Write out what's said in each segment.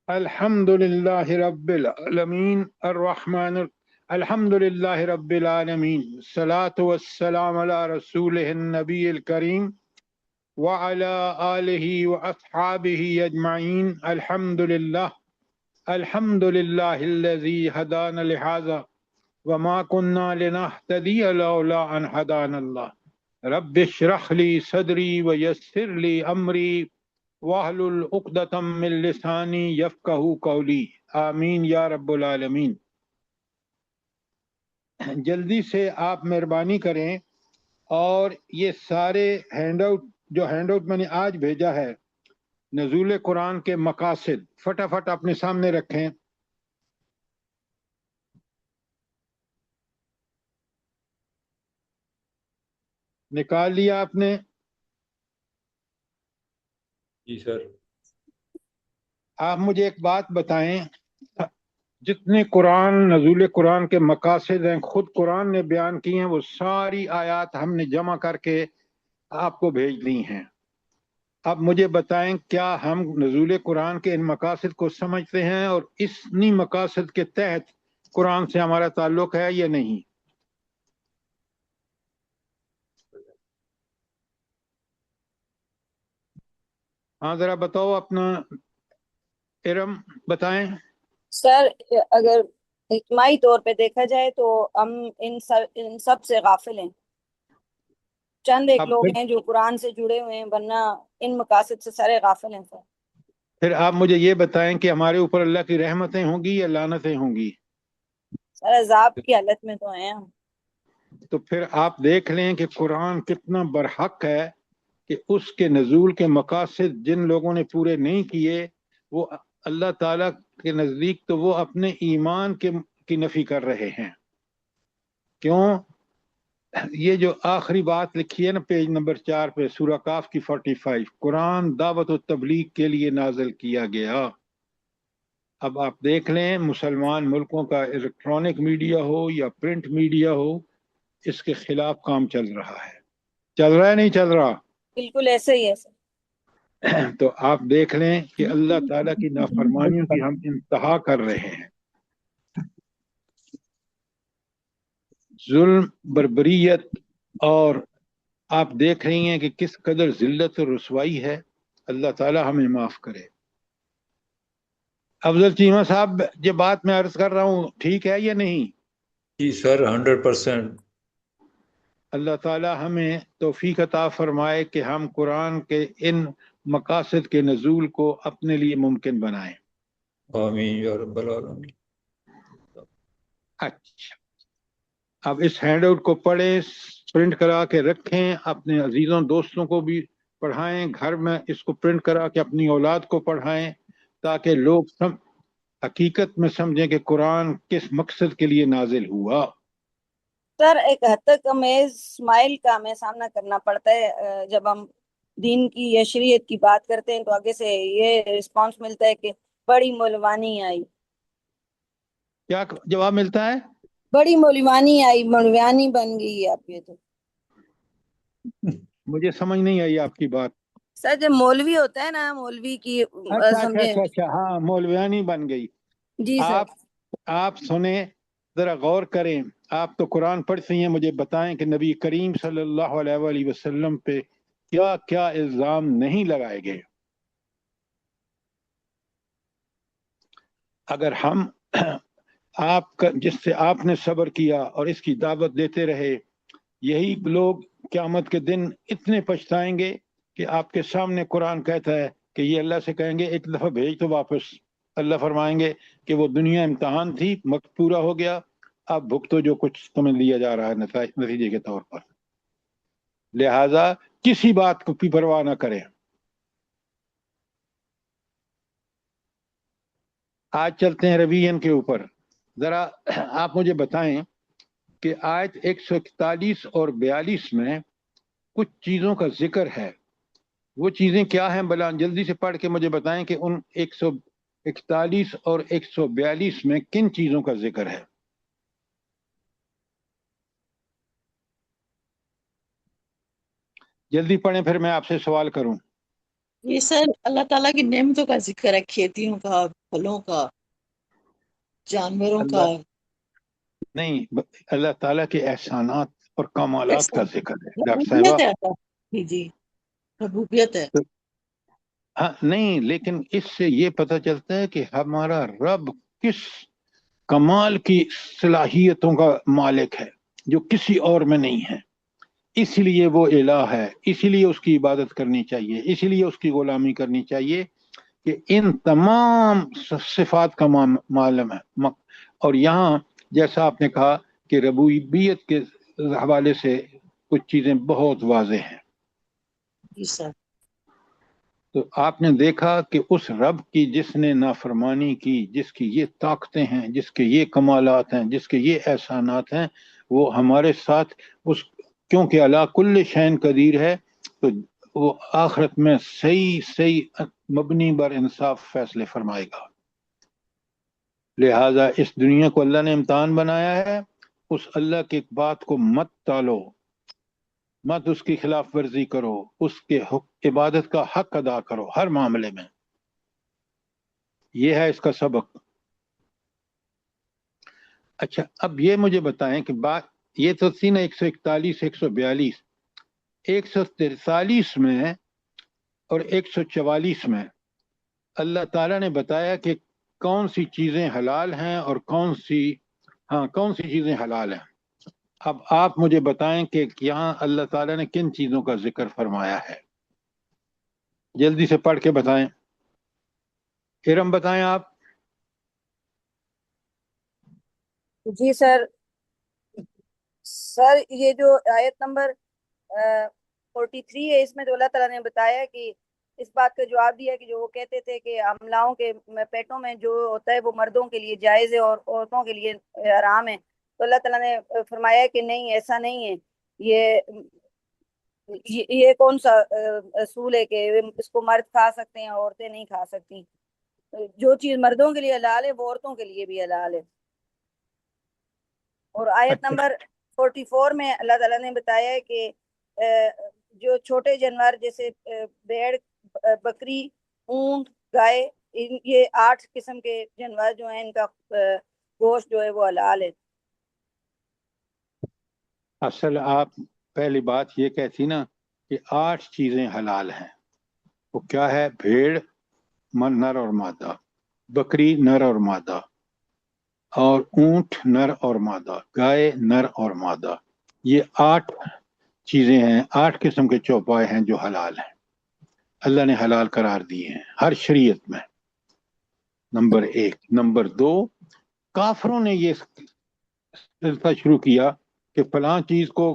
الحمدللہ رب العالمین الرحمن الحمدللہ رب العالمین الصلاۃ والسلام علی رسولہ النبی الکریم وعلی آلہ واصحابہ اجمعین الحمدللہ الذی ہدانا لہذا وما كنا لنهتدی لولا ان ہدانا اللہ رب اشرح لی صدری ویسر لی امری واحلل عقدۃ من لسانی یفقہوا قولی آمین یا رب العالمین۔ جلدی سے آپ مہربانی کریں اور یہ سارے ہینڈ آؤٹ میں نے آج بھیجا ہے، نزول قرآن کے مقاصد، فٹافٹ اپنے سامنے رکھیں۔ نکال لیا آپ نے؟ جی سر۔ آپ مجھے ایک بات بتائیں، جتنے نزول قرآن کے مقاصد ہیں خود قرآن نے بیان کی ہیں، وہ ساری آیات ہم نے جمع کر کے آپ کو بھیج دی ہیں۔ اب مجھے بتائیں، کیا ہم نزول قرآن کے ان مقاصد کو سمجھتے ہیں اور انہی مقاصد کے تحت قرآن سے ہمارا تعلق ہے یا نہیں؟ ہاں ذرا بتاؤ اپنا، ارم بتائیں۔ سر اگر اجتماعی طور پہ دیکھا جائے تو ہم ان سب سے غافل ہیں۔ چند ایک لوگ ہیں جو قرآن سے جڑے ہوئے ہیں، ورنہ ان مقاصد سے سارے غافل ہیں سر۔ پھر آپ مجھے یہ بتائیں کہ ہمارے اوپر اللہ کی رحمتیں ہوں گی یا لعنتیں ہوں گی؟ سر عذاب کی حالت میں تو ہیں ہم۔ تو پھر آپ دیکھ لیں کہ قرآن کتنا برحق ہے کہ اس کے نزول کے مقاصد جن لوگوں نے پورے نہیں کیے، وہ اللہ تعالیٰ کے نزدیک تو وہ اپنے ایمان کی نفی کر رہے ہیں۔ کیوں؟ یہ جو آخری بات لکھی ہے نا پیج نمبر 4 پہ، سورہ کاف کی 45، قرآن دعوت و تبلیغ کے لیے نازل کیا گیا۔ اب آپ دیکھ لیں، مسلمان ملکوں کا الیکٹرانک میڈیا ہو یا پرنٹ میڈیا ہو، اس کے خلاف کام چل رہا ہے۔ چل رہا ہے نہیں چل رہا؟ بالکل ایسے ہی ہے سر۔ تو آپ دیکھ لیں کہ اللہ تعالیٰ کی نافرمانیوں کی ہم انتہا کر رہے ہیں۔ ظلم، بربریت، اور آپ دیکھ رہی ہیں کہ کس قدر ذلت و رسوائی ہے۔ اللہ تعالیٰ ہمیں معاف کرے۔ افضل چیمہ صاحب، یہ بات میں عرض کر رہا ہوں ٹھیک ہے یا نہیں؟ جی سر، 100%۔ اللہ تعالیٰ ہمیں توفیق عطا فرمائے کہ ہم قرآن کے ان مقاصد کے نزول کو اپنے لیے ممکن بنائیں۔ آمین یا رب العالمین۔ اچھا، اب اس ہینڈ آؤٹ کو پڑھیں، پرنٹ کرا کے رکھیں، اپنے عزیزوں دوستوں کو بھی پڑھائیں، گھر میں اس کو پرنٹ کرا کے اپنی اولاد کو پڑھائیں، تاکہ لوگ حقیقت میں سمجھیں کہ قرآن کس مقصد کے لیے نازل ہوا۔ سر ایک حد تک ہمیں اسماعیل کا ہمیں سامنا کرنا پڑتا ہے، جب ہم دین کی یا شریعت کی بات کرتے ہیں تو آگے سے یہ رسپانس ملتا ہے کہ بڑی مولوانی آئی۔ کیا جواب ملتا ہے؟ بڑی مولوانی آئی، مولوانی بن گئی ہے آپ۔ یہ تو مجھے سمجھ نہیں آئی آپ کی بات۔ سر جب مولوی ہوتا ہے نا، مولوی کی سمجھے۔ اچھا، ہاں، مولویانی بن گئی۔ جی سر۔ آپ سنیں، ذرا غور کریں، آپ تو قرآن پڑھتی ہیں، مجھے بتائیں کہ نبی کریم صلی اللہ علیہ وآلہ وسلم پہ کیا کیا الزام نہیں لگائے گئے؟ اگر ہم جس سے آپ نے صبر کیا اور اس کی دعوت دیتے رہے، یہی لوگ قیامت کے دن اتنے پچھتائیں گے کہ آپ کے سامنے قرآن کہتا ہے کہ یہ اللہ سے کہیں گے ایک دفعہ بھیج تو واپس۔ اللہ فرمائیں گے کہ وہ دنیا امتحان تھی، وقت پورا ہو گیا، اب بھگتو جو کچھ تمہیں لیا جا رہا ہے نتیجے کے طور پر۔ لہذا کسی بات کو بھی پرواہ نہ کریں۔ آج چلتے ہیں ریویژن کے اوپر۔ ذرا آپ مجھے بتائیں کہ آیت 141 اور 42 میں کچھ چیزوں کا ذکر ہے، وہ چیزیں کیا ہیں؟ بلا جلدی سے پڑھ کے مجھے بتائیں کہ ان 141 اور 142 میں کن چیزوں کا ذکر ہے؟ جلدی پڑھیں، پھر میں آپ سے سوال کروں۔ یہ سر اللہ تعالیٰ کی نعمتوں کا ذکر ہے، کھیتیوں کا، پھلوں کا، جانوروں کا، اللہ نہیں، اللہ تعالیٰ کے احسانات اور کمالات کا ذکر ہے ڈاکٹر صاحبہ۔ ربوبیت ہے اللہ کی، جی ربوبیت ہے۔ ہاں نہیں، لیکن اس سے یہ پتہ چلتا ہے کہ ہمارا رب کس کمال کی صلاحیتوں کا مالک ہے جو کسی اور میں نہیں ہے، اسی لیے وہ الہ ہے، اسی لیے اس کی عبادت کرنی چاہیے، اسی لیے اس کی غلامی کرنی چاہیے کہ ان تمام صفات کا معلوم ہے۔ اور یہاں جیسا آپ نے کہا کہ ربوبیت کے حوالے سے کچھ چیزیں بہت واضح ہیں، جی سر۔ تو آپ نے دیکھا کہ اس رب کی جس نے نافرمانی کی، جس کی یہ طاقتیں ہیں، جس کے یہ کمالات ہیں، جس کے یہ احسانات ہیں، وہ ہمارے ساتھ اس کیونکہ اللہ کل شین قدیر ہے، تو وہ آخرت میں صحیح مبنی بر انصاف فیصلے فرمائے گا۔ لہذا اس دنیا کو اللہ نے امتحان بنایا ہے، اس اللہ کی بات کو مت ٹالو، مت اس کی خلاف ورزی کرو، اس کے عبادت کا حق ادا کرو ہر معاملے میں۔ یہ ہے اس کا سبق۔ اچھا اب یہ مجھے بتائیں کہ بات یہ تو تھی نا 141 142، 143 میں اور 144 میں اللہ تعالیٰ نے بتایا کہ کون سی چیزیں حلال ہیں اور کون سی چیزیں حلال ہیں۔ اب آپ مجھے بتائیں کہ یہاں اللہ تعالیٰ نے کن چیزوں کا ذکر فرمایا ہے، جلدی سے پڑھ کے بتائیں۔ ارم بتائیں آپ۔ جی سر، یہ جو آیت نمبر 43 ہے، اس میں جو اللہ تعالیٰ نے بتایا کہ اس بات کا جواب دیا کہ جو وہ کہتے تھے کہ حملاؤں کے پیٹوں میں جو ہوتا ہے وہ مردوں کے لیے جائز ہے اور عورتوں کے لیے حرام ہے، تو اللہ تعالیٰ نے فرمایا کہ نہیں، ایسا نہیں ہے، یہ کون سا اصول ہے کہ اس کو مرد کھا سکتے ہیں، عورتیں نہیں کھا سکتی؟ جو چیز مردوں کے لیے حلال ہے وہ عورتوں کے لیے بھی حلال ہے۔ اور آیت نمبر 44 میں اللہ تعالیٰ نے بتایا ہے کہ جو چھوٹے جانور جیسے بھیڑ، بکری، اونٹ، گائے، یہ 8 قسم کے جانور جو ہیں ان کا گوشت جو ہے وہ حلال ہے۔ اصل آپ پہلی بات یہ کہتی نا کہ 8 چیزیں حلال ہیں، وہ کیا ہے؟ بھیڑ نر اور مادہ، بکری نر اور مادہ، اور اونٹ نر اور مادہ، گائے نر اور مادہ، یہ 8 چیزیں ہیں، 8 قسم کے چوپائے ہیں جو حلال ہیں، اللہ نے حلال قرار دیے ہیں ہر شریعت میں۔ نمبر 1۔ نمبر 2، کافروں نے یہ سلسلہ شروع کیا کہ فلاں چیز کو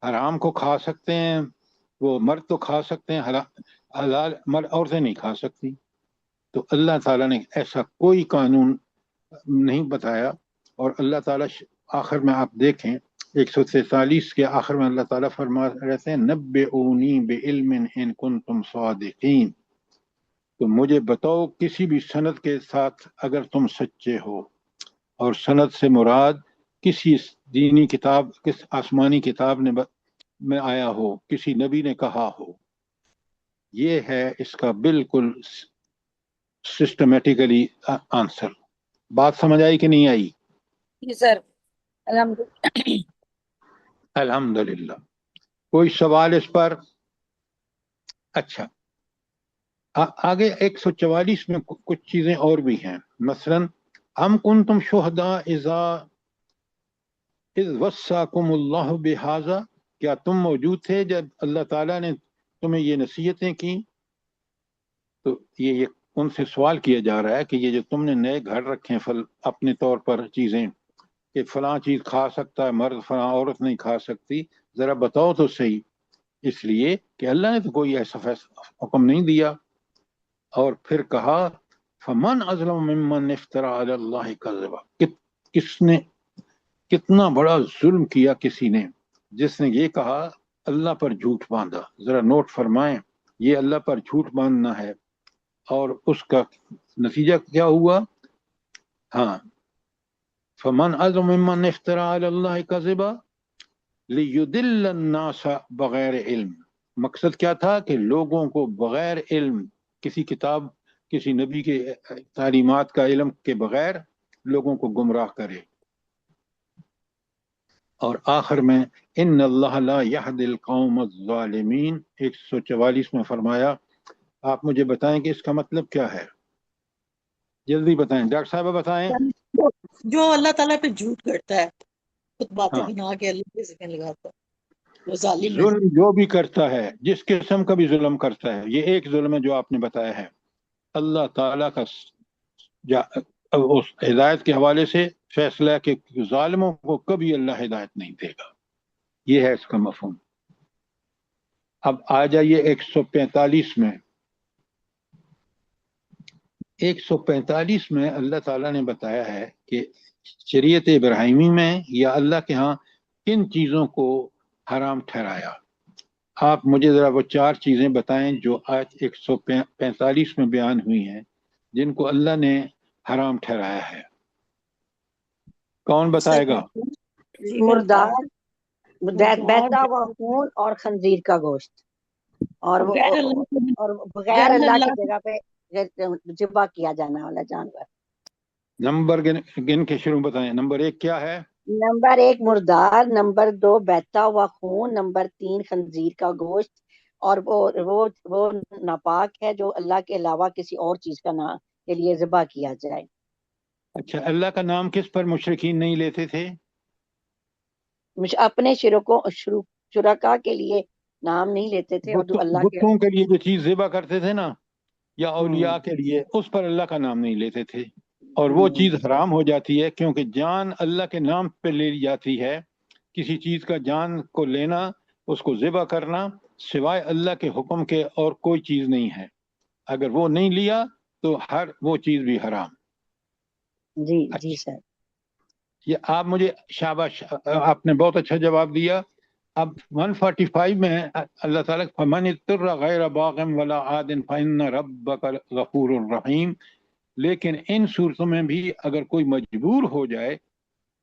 حرام کو کھا سکتے ہیں، وہ مرد تو کھا سکتے ہیں، حلال مرد عورتیں نہیں کھا سکتی، تو اللہ تعالیٰ نے ایسا کوئی قانون نہیں بتایا۔ اور اللہ تعالیٰ آخر میں آپ دیکھیں 143 کے آخر میں اللہ تعالیٰ فرما رہتے ہیں نبئونی بعلم ان کنتم صادقین، تو مجھے بتاؤ کسی بھی سند کے ساتھ اگر تم سچے ہو، اور سند سے مراد کسی دینی کتاب، کس آسمانی کتاب میں آیا ہو، کسی نبی نے کہا ہو، یہ ہے اس کا بالکل سسٹمیٹیکلی آنسر۔ بات سمجھ آئی کہ نہیں آئی؟ جی سر، الحمدللہ۔ کوئی سوال اس پر؟ اچھا آگے 144 میں کچھ چیزیں اور بھی ہیں، مثلا ام کنتم شہداء اذ وصاکم اللہ بہذا، کیا تم موجود تھے جب اللہ تعالیٰ نے تمہیں یہ نصیحتیں کی؟ تو یہ ان سے سوال کیا جا رہا ہے کہ یہ جو تم نے نئے گھر رکھے اپنے طور پر چیزیں کہ فلاں چیز کھا سکتا ہے مرد، فلاں عورت نہیں کھا سکتی، ذرا بتاؤ تو صحیح، اس لیے کہ اللہ نے تو کوئی ایسا حکم نہیں دیا۔ اور پھر کہا فمن اظلم ممن افترى علی اللہ کذبا، کس نے کتنا بڑا ظلم کیا کسی نے جس نے یہ کہا اللہ پر جھوٹ باندھا۔ ذرا نوٹ فرمائیں، یہ اللہ پر جھوٹ باندھنا ہے، اور اس کا نتیجہ کیا ہوا؟ ہاں، فمن اظلم ممن افترى علی اللہ کذبا لیضل الناس بغیر علم، مقصد کیا تھا کہ لوگوں کو بغیر علم، کسی کتاب، کسی نبی کے تعلیمات کا علم کے بغیر لوگوں کو گمراہ کرے۔ اور آخر میں ان اللہ لا یہدی القوم الظالمین 144 میں فرمایا۔ آپ مجھے بتائیں کہ اس کا مطلب کیا ہے، جلدی بتائیں، ڈاکٹر صاحبہ بتائیں۔ جو اللہ تعالیٰ پہ جھوٹ کرتا ہے، خود باتیں ہاں، بنا کے اللہ کے ذکر لگاتا ہے، وہ ظالم ہے۔ ظلم جو بھی کرتا ہے، جس قسم کا بھی ظلم کرتا ہے، یہ ایک ظلم ہے جو آپ نے بتایا ہے۔ اللہ تعالیٰ کا اس ہدایت کے حوالے سے فیصلہ ہے کہ ظالموں کو کبھی اللہ ہدایت نہیں دے گا، یہ ہے اس کا مفہوم۔ اب آ جائیے 145 میں۔ 145 میں اللہ تعالیٰ نے بتایا ہے کہ شریعت ابراہیمی میں یا اللہ کے ہاں کن چیزوں کو حرام ٹھہرایا۔ آپ مجھے ذرا وہ 4 چیزیں بتائیں جو آج 145 میں بیان ہوئی ہیں، جن کو اللہ نے حرام ٹھہرایا ہے۔ کون بتائے گا؟ مردار، بہتا ہوا خون اور خنزیر کا گوشت، اور بغیر اللہ کی جگہ پہ ذبح کیا جانے والا جانور۔ نمبر گن کے شروع بتائیں۔ نمبر 1 کیا ہے؟ نمبر 1 مردار، نمبر 2 بہتا ہوا خون، نمبر 3 خنزیر کا گوشت، اور وہ ناپاک ہے جو اللہ کے علاوہ کسی اور چیز کا نام کے لیے ذبح کیا جائے۔ اچھا، اللہ کا نام کس پر مشرکین نہیں لیتے تھے؟ اپنے شرکا کے لیے نام نہیں لیتے تھے، اور جو اللہ کے بتوں کے لیے جو چیز ذبح کرتے تھے نا، یا اولیاء کے لیے، اس پر اللہ کا نام نہیں لیتے تھے، اور وہ چیز حرام ہو جاتی ہے، کیونکہ جان اللہ کے نام پہ لے لی جاتی ہے۔ کسی چیز کا جان کو لینا، اس کو ذبح کرنا، سوائے اللہ کے حکم کے اور کوئی چیز نہیں ہے۔ اگر وہ نہیں لیا تو ہر وہ چیز بھی حرام۔ جی سر، یہ آپ مجھے شاباش، آپ نے بہت اچھا جواب دیا۔ اب 145 میں اللہ تعالیٰ فمن اضطر غیر باغ ولا عاد فإن ربک غفور الرحیم، لیکن ان صورتوں میں بھی اگر کوئی مجبور ہو جائے،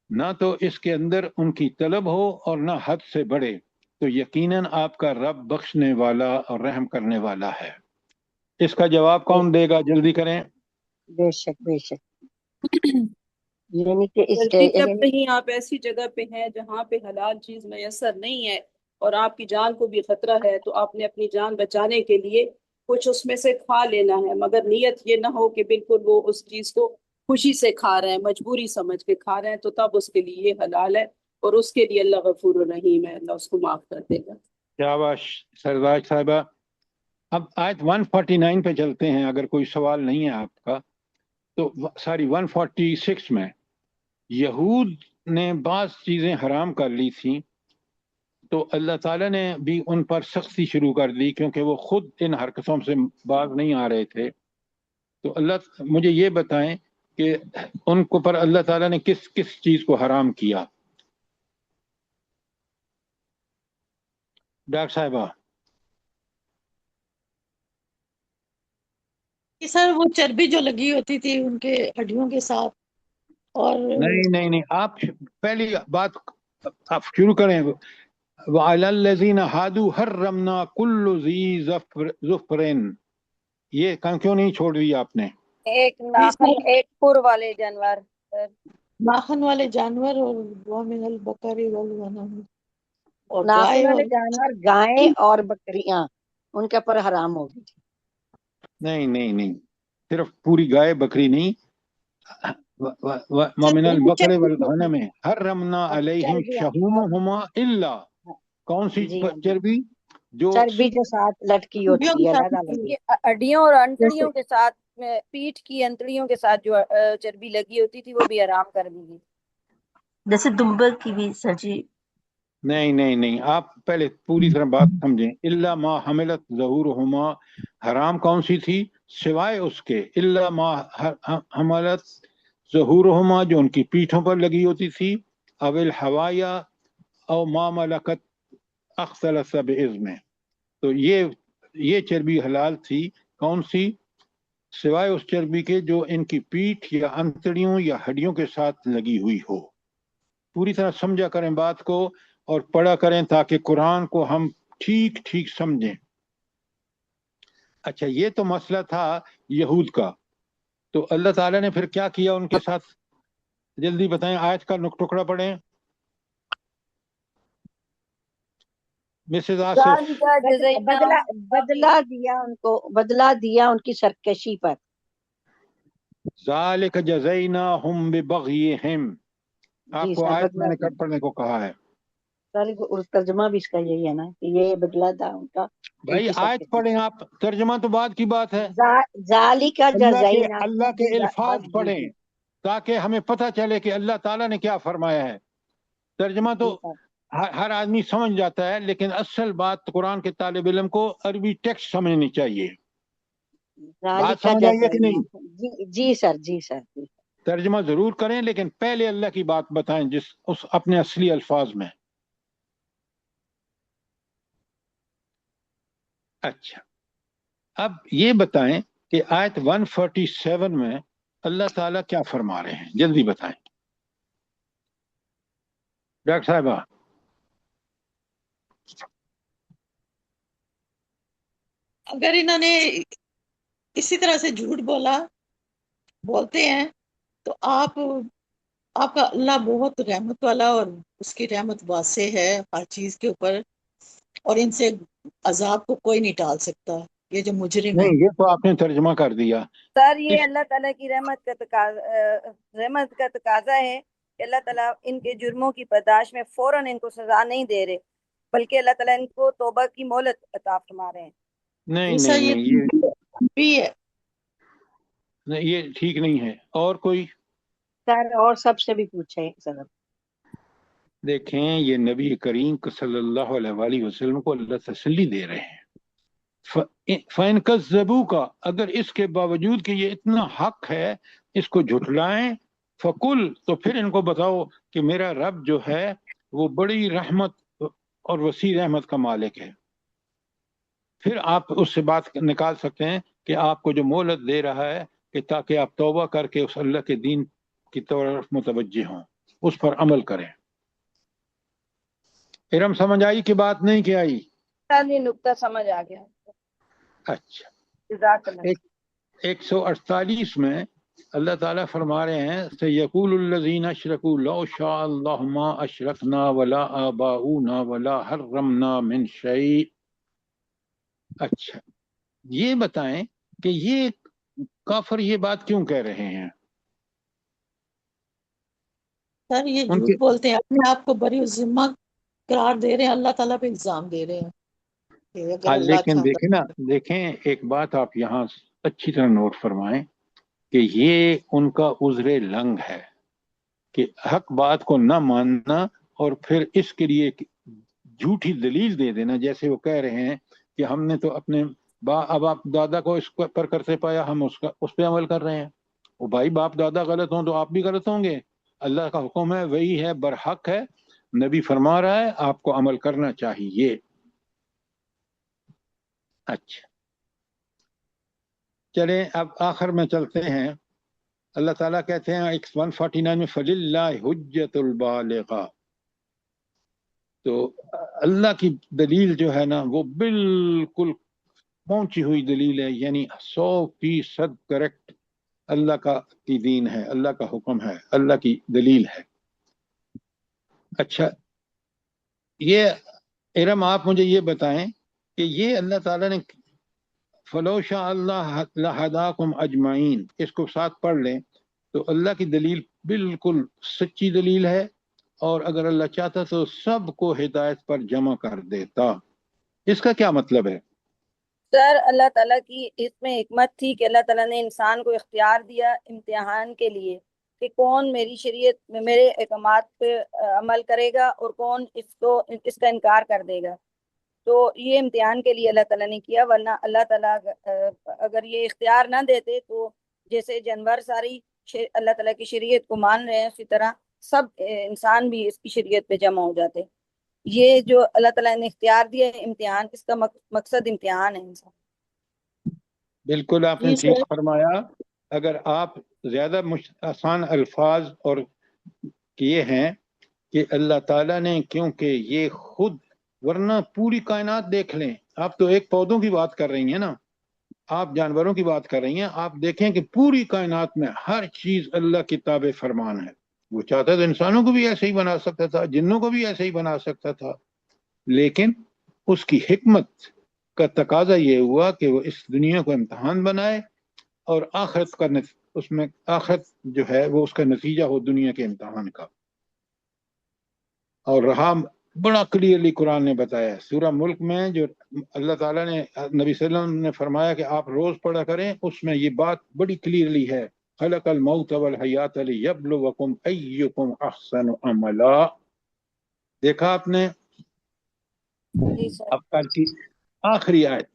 نہ تو اس کے اندر ان کی طلب ہو اور نہ حد سے بڑھے، تو یقیناً آپ کا رب بخشنے والا اور رحم کرنے والا ہے۔ اس کا جواب کون دے گا؟ جلدی کریں۔ بے شک بے شک، یعنی کہ اس جب کہیں آپ ایسی جگہ پہ ہیں جہاں پہ حلال چیز میسر نہیں ہے اور آپ کی جان کو بھی خطرہ ہے، تو آپ نے اپنی جان بچانے کے لیے کچھ اس میں سے کھا لینا ہے، مگر نیت یہ نہ ہو کہ بالکل وہ اس چیز کو خوشی سے کھا رہے ہیں، مجبوری سمجھ کے کھا رہے ہیں، تو تب اس کے لیے یہ حلال ہے، اور اس کے لیے اللہ غفور الرحیم ہے، اللہ اس کو معاف کر دے گا۔ شاباش سرواج صاحبہ۔ اب آیت 149 پہ چلتے ہیں، اگر کوئی سوال نہیں ہے آپ کا تو۔ ساری 146 میں یہود نے بعض چیزیں حرام کر لی تھیں، تو اللہ تعالیٰ نے بھی ان پر سختی شروع کر دی، کیونکہ وہ خود ان حرکتوں سے باز نہیں آ رہے تھے۔ تو اللہ مجھے یہ بتائیں کہ ان کو پر اللہ تعالیٰ نے کس کس چیز کو حرام کیا؟ ڈاکٹر صاحبہ۔ سر وہ چربی جو لگی ہوتی تھی ان کے ہڈیوں کے ساتھ، اور نہیں، آپ پہلی بات آپ شروع کریں۔ وَعَلَى الَّذِينَ هَادُوا حَرَّمْنَا كُلُّ ذِي ظُفْرٍ، یہ کیوں نہیں چھوڑ دی آپ نے؟ ایک ناخن، ایک پور والے جانور، ناخن والے جانور، اور وَمِنَ الْبَقَرِ وَالْغَنَمِ، اور ناخن گائے والے جانور، گائیں اور بکریاں ان کے پر حرام ہوگی۔ نہیں، صرف پوری گائے بکری نہیں۔ وَمِنَ الْبَقَرِ وَالْغَنَمِ حَرَّمْنَا عَلَيْهِمْ شَحُومَهُمَا إِلَّا، کون سی چربی؟ جو چربی جو ساتھ لٹکی ہوتی ہے، ہڈیوں اور انتڑیوں کے ساتھ، پیٹھ کی انتڑیوں کے ساتھ جو چربی لگی ہوتی تھی وہ بھی حرام کر دی گئی۔ جیسے دمبل کی بھی سر جی۔ نہیں، آپ پہلے پوری طرح بات سمجھیں۔ الا ما حملت ظہورہما، حرام کون سی تھی؟ سوائے اس کے الا ما حملت ظہورہما، جو ان کی پیٹھوں پر لگی ہوتی تھی، او الحوایا او ما ملکت اختلط باذن، تو یہ چربی حلال تھی۔ کون سی؟ سوائے اس چربی کے جو ان کی پیٹھ یا انتڑیوں یا ہڈیوں کے ساتھ لگی ہوئی ہو۔ پوری طرح سمجھا کریں بات کو اور پڑھا کریں، تاکہ قرآن کو ہم ٹھیک ٹھیک سمجھیں. اچھا یہ تو مسئلہ تھا یہود کا، تو اللہ تعالیٰ نے پھر کیا کیا ان کے ساتھ؟ جلدی بتائیں، آیت کا ٹکڑا پڑھیں مسز آصف. ذالک جزیناہم بدلہ دیا ان کی سرکشی پر. ذالک جزیناہم ببغیہم. آپ جی کو سر، آیت میں نے بدلہ کب پڑھنے کو کہا ہے؟ سر ترجمہ بھی اس کا یہی ہے نا کہ یہ بدلہ تھا ان کا. بھائی آیت پڑھیں آپ، ترجمہ تو بعد کی بات ہے. ذالک جزینا اللہ کے الفاظ پڑھیں تاکہ ہمیں پتہ چلے کہ اللہ تعالیٰ نے کیا فرمایا ہے. ترجمہ تو ہر آدمی سمجھ جاتا ہے، لیکن اصل بات قرآن کے طالب علم کو عربی ٹیکسٹ سمجھنی چاہیے. بات سمجھ آئی ہے کہ نہیں؟ جی سر، جی سر. ترجمہ ضرور کریں لیکن پہلے اللہ کی بات بتائیں اس اپنے اصلی الفاظ میں. اچھا اب یہ بتائیں کہ آیت 147 میں اللہ تعالیٰ کیا فرما رہے ہیں، جلدی بتائیں ڈاکٹر صاحبہ. اگر انہوں نے اسی طرح سے جھوٹ بولتے ہیں تو آپ کا اللہ بہت رحمت والا اور اس کی رحمت واسع ہے ہر چیز کے اوپر، اور ان سے عذاب کو کوئی نہیں ٹال سکتا. یہ جو مجرم ہے، نہیں یہ تو آپ نے ترجمہ کر دیا. سر یہ اللہ تعالیٰ کی رحمت کا تقاضا ہے کہ اللہ تعالیٰ ان کے جرموں کی برداشت میں فوراً ان کو سزا نہیں دے رہے، بلکہ اللہ تعالیٰ ان کو توبہ کی مہلت عطا فرما رہے ہیں. نہیں ایسا نہیں نہیں بھی ہے. یہ ٹھیک نہیں ہے. اور کوئی؟ سر اور سب سے بھی پوچھیں سر. دیکھیں یہ نبی کریم صلی اللہ علیہ وآلہ وسلم کو اللہ تسلی دے رہے ہیں. فَإِنْ كَذَّبُوكَ، اگر اس کے باوجود کہ یہ اتنا حق ہے اس کو جھٹلائیں، فَقُلْ، تو پھر ان کو بتاؤ کہ میرا رب جو ہے وہ بڑی رحمت اور وسیع رحمت کا مالک ہے. پھر آپ اس سے بات نکال سکتے ہیں کہ آپ کو جو مہلت دے رہا ہے کہ تاکہ آپ توبہ کر کے اس اللہ کے دین کی طرف متوجہ ہوں، اس پر عمل کریں. ارم سمجھ آئی کہ بات نہیں کہ آئی؟ سر یہ نقطہ سمجھ آ گیا. اچھا جزاک اللہ. 148 میں اللہ تعالیٰ فرما رہے ہیں سَيَقُولُ الَّذِينَ أَشْرَكُوا لَوْ شَاءَ اللَّهُ مَا أَشْرَكْنَا وَلَا آبَاؤُنَا وَلَا حَرَّمْنَا مِنْ شَيْءٍ. اچھا یہ بتائیں کہ یہ کافر یہ بات کیوں کہہ رہے ہیں؟ سر یہ ان جھوٹ کے بولتے ہیں، اپنے آپ کو بری ذمہ قرار دے رہے ہیں، اللہ تعالیٰ پہ الزام دے رہے ہیں کہ اگر اللہ لیکن دیکھیں نا، چاہتا. دیکھیں ایک بات آپ یہاں اچھی طرح نوٹ فرمائیں کہ یہ ان کا عذر لنگ ہے کہ حق بات کو نہ ماننا اور پھر اس کے لیے جھوٹی دلیل دے دینا. جیسے وہ کہہ رہے ہیں کہ ہم نے تو اپنے باپ دادا کو اس پر کرتے پایا، ہم اس پہ عمل کر رہے ہیں. وہ بھائی باپ دادا غلط ہوں تو آپ بھی غلط ہوں گے. اللہ کا حکم ہے، وہی ہے، برحق ہے، نبی فرما رہا ہے، آپ کو عمل کرنا چاہیے. اچھا چلیں اب آخر میں چلتے ہیں. اللہ تعالیٰ کہتے ہیں 149 میں فَلِلَّهِ حُجَّةُ الْبَالِغَةُ. تو اللہ کی دلیل جو ہے نا وہ بالکل پہنچی ہوئی دلیل ہے، یعنی 100% کریکٹ اللہ کی دین ہے، اللہ کا حکم ہے، اللہ کی دلیل ہے. اچھا یہ ارم آپ مجھے یہ بتائیں کہ یہ اللہ تعالیٰ نے فَلَوْ شَاءَ اللَّهُ لَهَدَاكُمْ أَجْمَعِينَ اس کو ساتھ پڑھ لیں تو اللہ کی دلیل بالکل سچی دلیل ہے، اور اگر اللہ چاہتا تو سب کو ہدایت پر جمع کر دیتا. اس کا کیا مطلب ہے؟ سر اللہ تعالیٰ کی اس میں حکمت تھی کہ اللہ تعالیٰ نے انسان کو اختیار دیا امتحان کے لیے کہ کون میری شریعت میں میرے احکامات پہ عمل کرے گا اور کون اس کا انکار کر دے گا. تو یہ امتحان کے لیے اللہ تعالیٰ نے کیا، ورنہ اللہ تعالیٰ اگر یہ اختیار نہ دیتے تو جیسے جانور ساری اللہ تعالیٰ کی شریعت کو مان رہے ہیں اسی طرح سب انسان بھی اس کی شریعت پہ جمع ہو جاتے. یہ جو اللہ تعالیٰ نے اختیار دیا ہے امتحان، اس کا مقصد امتحان ہے انسان. بالکل آپ نے ٹھیک فرمایا. اگر آپ زیادہ آسان الفاظ اور کیے ہیں کہ اللہ تعالیٰ نے، کیونکہ یہ خود ورنہ پوری کائنات دیکھ لیں. آپ تو ایک پودوں کی بات کر رہی ہیں نا, آپ جانوروں کی بات کر رہی ہیں. آپ دیکھیں کہ پوری کائنات میں ہر چیز اللہ کی تابع فرمان ہے. وہ چاہتا تو انسانوں کو بھی ایسے ہی بنا سکتا تھا, جنوں کو بھی ایسے ہی بنا سکتا تھا, لیکن اس کی حکمت کا تقاضا یہ ہوا کہ وہ اس دنیا کو امتحان بنائے اور آخرت کا اس میں آخرت جو ہے وہ اس کا نتیجہ ہو دنیا کے امتحان کا. اور رہا بڑا کلیئرلی قرآن نے بتایا سورہ ملک میں, جو اللہ تعالیٰ نے نبی صلی اللہ علیہ وسلم نے فرمایا کہ آپ روز پڑھا کریں, اس میں یہ بات بڑی کلیئرلی ہے, خلق الموت والحیات لیبلوکم ایکم احسن عملا. دیکھا آپ نے. جی سر. اب کل کی آخری آیت,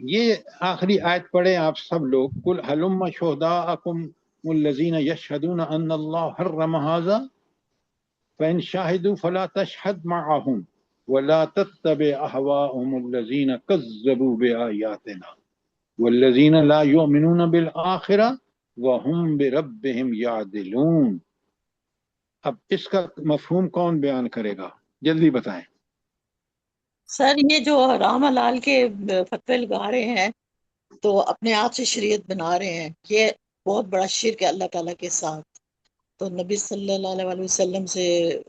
یہ آخری آیت پڑھیں آپ سب لوگ. قل ہلم شہداءکم الذین یشہدون ان اللہ حرم ھذا فإن شاہدوا فلا تشہد معهم ولا تتبع اهواءهم الذین کذبوا بآیاتنا والذین لا یؤمنون بالآخرہ وهم بربهم یعدلون. اب اس کا مفہوم کون بیان کرے گا؟ جلدی بتائیں. سر یہ جو حرام حلال کے فتوے لگا رہے ہیں تو اپنے آپ سے شریعت بنا رہے ہیں, یہ بہت بڑا شرک ہے اللہ تعالیٰ کے ساتھ. تو نبی صلی اللہ علیہ وسلم سے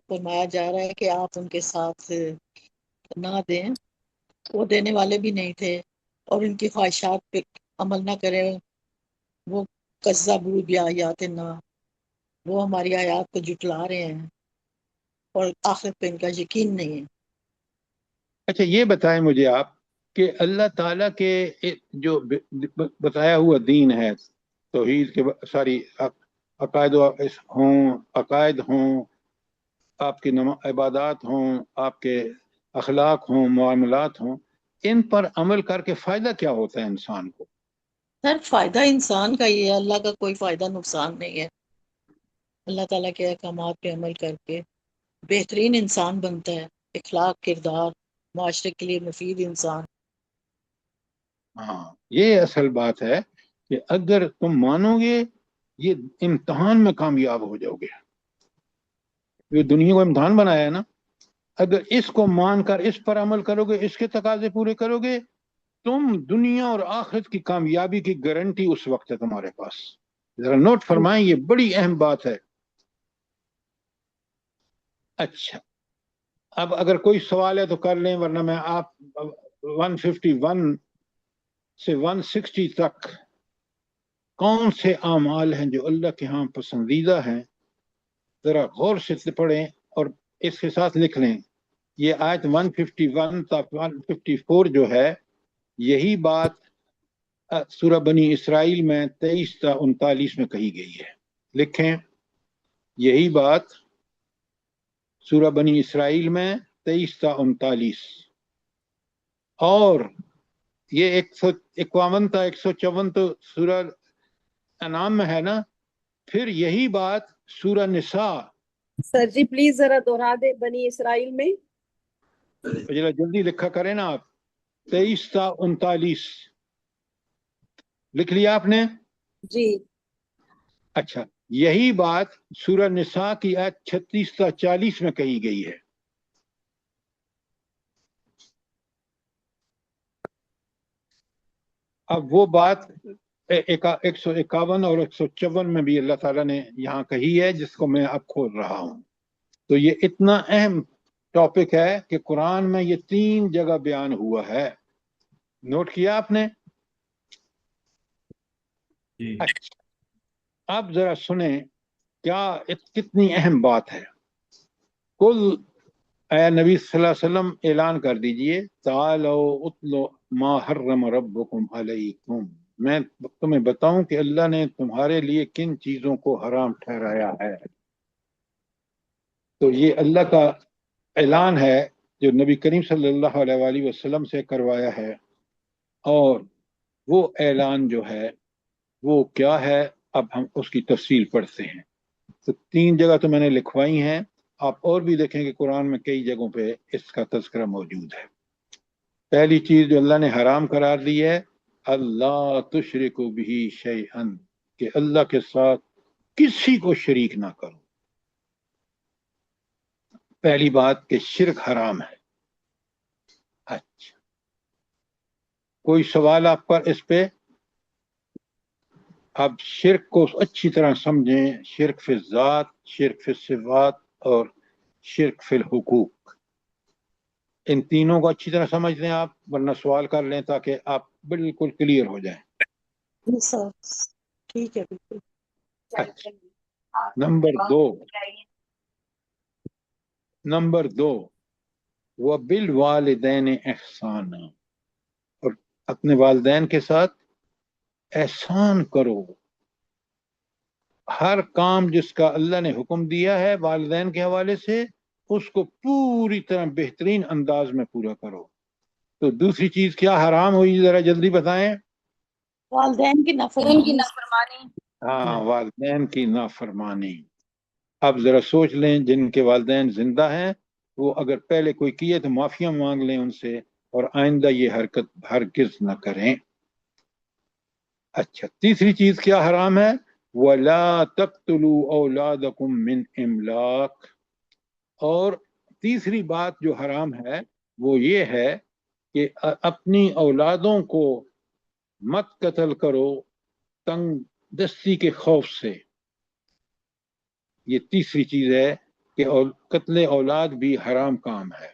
فرمایا جا رہا ہے کہ آپ ان کے ساتھ نہ دیں, وہ دینے والے بھی نہیں تھے, اور ان کی خواہشات پہ عمل نہ کریں. وہ کذبوا بآیاتنا, وہ ہماری آیات کو جھٹلا رہے ہیں اور آخرت پہ ان کا یقین نہیں ہے. اچھا یہ بتائیں مجھے آپ کہ اللہ تعالیٰ کے جو بتایا ہوا دین ہے, توحید کے ساری عقائد عقائد ہوں, آپ کی عبادات ہوں, آپ کے اخلاق ہوں, معاملات ہوں, ان پر عمل کر کے فائدہ کیا ہوتا ہے انسان کو؟ سر فائدہ انسان کا ہی ہے, اللہ کا کوئی فائدہ نقصان نہیں ہے. اللہ تعالیٰ کے احکامات پہ عمل کر کے بہترین انسان بنتا ہے, اخلاق کردار معاشرے کے لیے مفید انسان. ہاں یہ اصل بات ہے کہ اگر تم مانو گے یہ امتحان میں کامیاب ہو جاؤ گے. یہ دنیا کو امتحان بنایا ہے نا, اگر اس کو مان کر اس پر عمل کرو گے, اس کے تقاضے پورے کرو گے, تم دنیا اور آخرت کی کامیابی کی گارنٹی اس وقت ہے تمہارے پاس. ذرا نوٹ فرمائیں, یہ بڑی اہم بات ہے. اچھا اب اگر کوئی سوال ہے تو کر لیں, ورنہ میں آپ 151 سے 160 تک کون سے اعمال ہیں جو اللہ کے ہاں پسندیدہ ہیں, ذرا غور سے پڑھیں اور اس کے ساتھ لکھ لیں. یہ آیت 151 تک 154 جو ہے, یہی بات سورہ بنی اسرائیل میں 23 تا 39 میں کہی گئی ہے. لکھیں, یہی بات سورہ بنی اسرائیل میں 23 تا 39, اور یہ 151 تا 154 تو سورہ انعام میں ہے نا. پھر یہی بات سورہ نساء. سر جی پلیز ذرا دوہرا دے, بنی اسرائیل میں ذرا جلدی لکھا کریں نا آپ, 23 تا 39 لکھ لیا آپ نے؟ جی. اچھا یہی بات سورہ نساء کی آیت 36 تا 40 میں کہی گئی ہے. اب وہ بات 151 اور 154 میں بھی اللہ تعالیٰ نے یہاں کہی ہے, جس کو میں اب کھول رہا ہوں. تو یہ اتنا اہم ٹاپک ہے کہ قرآن میں یہ 3 جگہ بیان ہوا ہے. نوٹ کیا آپ نے؟ اچھا اب ذرا سنیں کیا کتنی اہم بات ہے. کل اے نبی صلی اللہ علیہ وسلم اعلان کر دیجئے, تعالوا اتلوا ما حرم ربکم علیکم, میں تمہیں بتاؤں کہ اللہ نے تمہارے لیے کن چیزوں کو حرام ٹھہرایا ہے. تو یہ اللہ کا اعلان ہے جو نبی کریم صلی اللہ علیہ وآلہ وسلم سے کروایا ہے. اور وہ اعلان جو ہے وہ کیا ہے, اب ہم اس کی تفصیل پڑھتے ہیں. تو 3 جگہ تو میں نے لکھوائی ہیں, آپ اور بھی دیکھیں کہ قرآن میں کئی جگہوں پہ اس کا تذکرہ موجود ہے. پہلی چیز جو اللہ نے حرام قرار دی ہے, اللہ تشرکوا بہ شیئا, کہ اللہ کے ساتھ کسی کو شریک نہ کرو. پہلی بات کہ شرک حرام ہے. اچھا، کوئی سوال آپ پر اس پہ؟ اب شرک کو اچھی طرح سمجھیں، شرک فی الذات، شرک فی الصفات اور شرک فی الحقوق، ان تینوں کو اچھی طرح سمجھ لیں آپ، ورنہ سوال کر لیں تاکہ آپ بالکل کلیئر ہو جائیں۔ جی سر، ٹھیک ہے، بالکل۔ اچھا، نمبر دو وَبِالْوَالِدَيْنِ احسانا، اور اپنے والدین کے ساتھ احسان کرو۔ ہر کام جس کا اللہ نے حکم دیا ہے والدین کے حوالے سے، اس کو پوری طرح بہترین انداز میں پورا کرو۔ تو دوسری چیز کیا حرام ہوئی، ذرا جلدی بتائیں؟ والدین کی ان کی نافرمانی۔ نافرمانی۔ ہاں، والدین کی نافرمانی۔ اب ذرا سوچ لیں، جن کے والدین زندہ ہیں وہ اگر پہلے کوئی کیے تو معافیاں مانگ لیں ان سے، اور آئندہ یہ حرکت ہرگز نہ کریں۔ اچھا، تیسری چیز کیا حرام ہے؟ وَلَا تَقْتُلُوا أَوْلَادَكُمْ مِنْ إِمْلَاقٍ، اور تیسری بات جو حرام ہے وہ یہ ہے کہ اپنی اولادوں کو مت قتل کرو تنگ دستی کے خوف سے۔ یہ تیسری چیز ہے کہ قتل اولاد بھی حرام کام ہے۔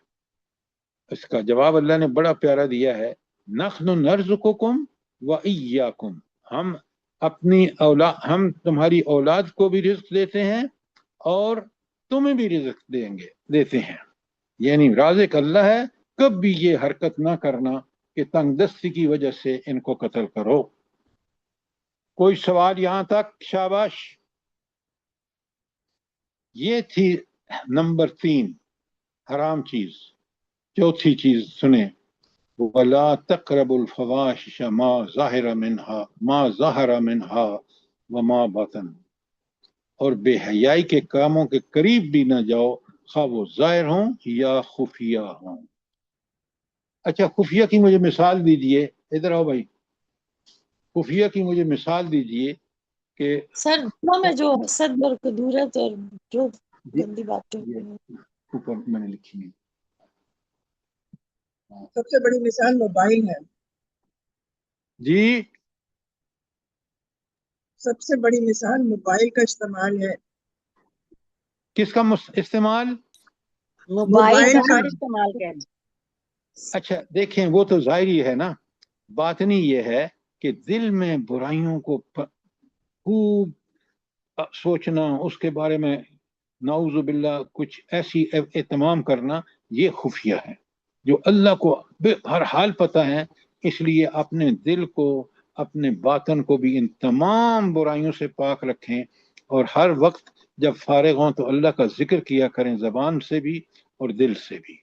اس کا جواب اللہ نے بڑا پیارا دیا ہے، نحن نرزقکم وإیاکم، ہم اپنی اولاد، ہم تمہاری اولاد کو بھی رزق دیتے ہیں اور تمہیں بھی رزق دیتے ہیں، یعنی رازق اللہ ہے۔ کبھی یہ حرکت نہ کرنا کہ تنگ دستی کی وجہ سے ان کو قتل کرو۔ کوئی سوال یہاں تک؟ شاباش۔ یہ تھی نمبر 3 حرام چیز۔ چوتھی چیز سنیں، وَلَا تَقْرَبُوا الْفَوَاحِشَ مَا ظَهَرَ مِنْهَا وَمَا بَطَنَ، اور بے حیائی کے کاموں کے قریب بھی نہ جاؤ، خواہ وہ ظاہر ہوں یا خفیہ ہوں۔ اچھا، خفیہ کی مجھے مثال دیجئے، ادھر آؤ بھائی، خفیہ کی مجھے مثال دیجئے کہ سر دلوں میں جو حسد اور کدورت اور جو گندی باتیں یہ ہوتی ہیں۔ اوپر میں نے لکھی ہے۔ سب سے بڑی مثال موبائل ہے، جی، سب سے بڑی مثال موبائل کا استعمال ہے۔ کس کا استعمال؟ موبائل کا کا۔ سر استعمال کر۔ اچھا دیکھیں، وہ تو ظاہری ہے نا، باطنی یہ ہے کہ دل میں برائیوں کو خوب سوچنا، اس کے بارے میں نعوذ باللہ کچھ ایسی اہتمام کرنا، یہ خفیہ ہے جو اللہ کو ہر حال پتہ ہے۔ اس لیے اپنے دل کو، اپنے باطن کو بھی ان تمام برائیوں سے پاک رکھیں، اور ہر وقت جب فارغ ہوں تو اللہ کا ذکر کیا کریں، زبان سے بھی اور دل سے بھی۔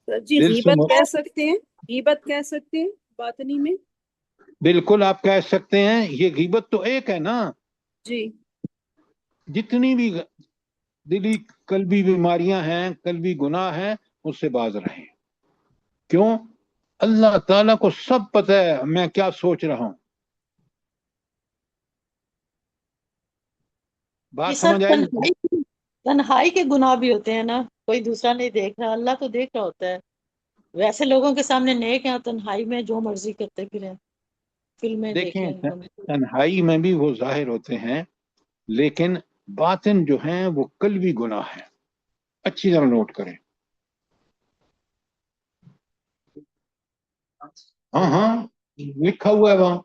سر جی دل سے غیبت کہہ سکتے ہیں، غیبت کہہ سکتے ہیں باطنی میں؟ بالکل آپ کہہ سکتے ہیں، یہ غیبت تو ایک ہے نا، جی جتنی بھی دلی قلبی بیماریاں ہیں، قلبی گناہ ہیں، اس سے باز رہیں۔ کیوں؟ اللہ تعالیٰ کو سب پتہ ہے میں کیا سوچ رہا ہوں۔ یہ بات سر سمجھ آئی؟ تنہائی کے گناہ بھی ہوتے ہیں نا، کوئی دوسرا نہیں دیکھ رہا، اللہ تو دیکھ رہا ہوتا ہے۔ ویسے لوگوں کے سامنے نیک ہیں، تنہائی میں جو مرضی کرتے پھریں، فلمیں دیکھیں، دیکھیں۔ تنہائی میں بھی وہ ظاہر ہوتے ہیں، لیکن باطن جو ہیں وہ قلبی گناہ ہیں۔ اچھی طرح نوٹ کریں۔ ہاں ہاں لکھا ہوا ہے وہاں۔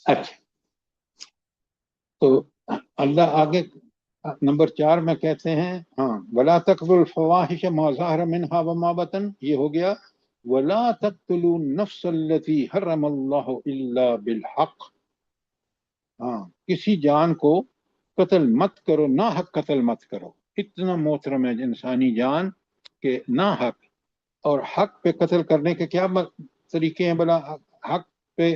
اچھا، تو اللہ آگے نمبر 4 میں کہتے ہیں، ہاں، وَلَا تَقْرَبُوا الْفَوَاحِشَ مَا ظَهَرَ مِنْهَا وَمَا بَطَنَ، یہ ہو گیا۔ وَلَا تَقْتُلُوا النَّفْسَ الَّتِي حَرَّمَ اللَّهُ إِلَّا بِالْحَقِّ، ہاں، کسی جان کو قتل مت کرو، نہ حق قتل مت کرو۔ اتنا محترم ہے انسانی جان کہ نہ حق، اور حق پہ قتل کرنے کے کیا طریقے ہیں بلا؟ حق پہ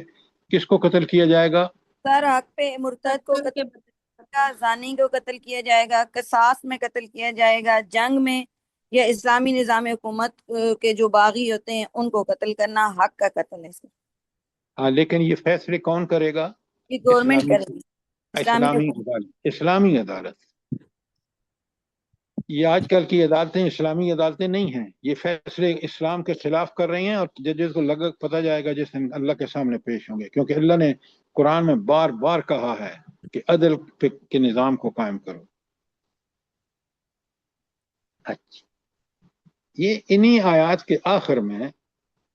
کس کو قتل کیا جائے گا؟ سر حق پہ مرتد کو قتل کیا جائے گا، زانی کو قتل کیا جائے گا، قصاص میں قتل کیا جائے گا، جنگ میں یا اسلامی نظام حکومت کے جو باغی ہوتے ہیں ان کو قتل کرنا حق کا قتل ہے سر۔ ہاں، لیکن یہ فیصلے کون کرے گا؟ یہ گورنمنٹ اسلامی کرے گی، اسلامی حکومت۔ عدالت، اسلامی عدالت۔ یہ آج کل کی عدالتیں اسلامی عدالتیں نہیں ہیں، یہ فیصلے اسلام کے خلاف کر رہی ہیں، اور ججز کو لگ پتہ جائے گا جس دن اللہ کے سامنے پیش ہوں گے، کیونکہ اللہ نے قرآن میں بار بار کہا ہے کہ عدل کے نظام کو قائم کرو۔ اچھا، یہ انہی آیات کے آخر میں،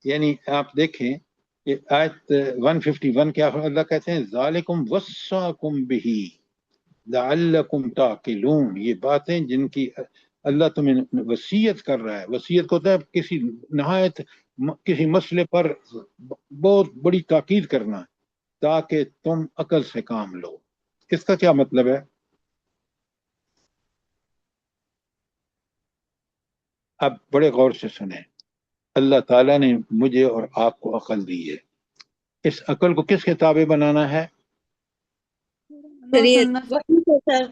یعنی آپ دیکھیں کہ آیت 151 کے آخر اللہ کہتے ہیں ذالکم وصاکم بہ لعلکم تعقلون، یہ باتیں جن کی اللہ تمہیں وصیت کر رہا ہے۔ وصیت کو ہوتا ہے کسی نہایت کسی مسئلے پر بہت بڑی تاکید کرنا تاکہ تم عقل سے کام لو۔ اس کا کیا مطلب ہے؟ اب بڑے غور سے سنیں، اللہ تعالیٰ نے مجھے اور آپ کو عقل دی ہے، اس عقل کو کس کے تابع بنانا ہے؟ شریعت وہی تو سر،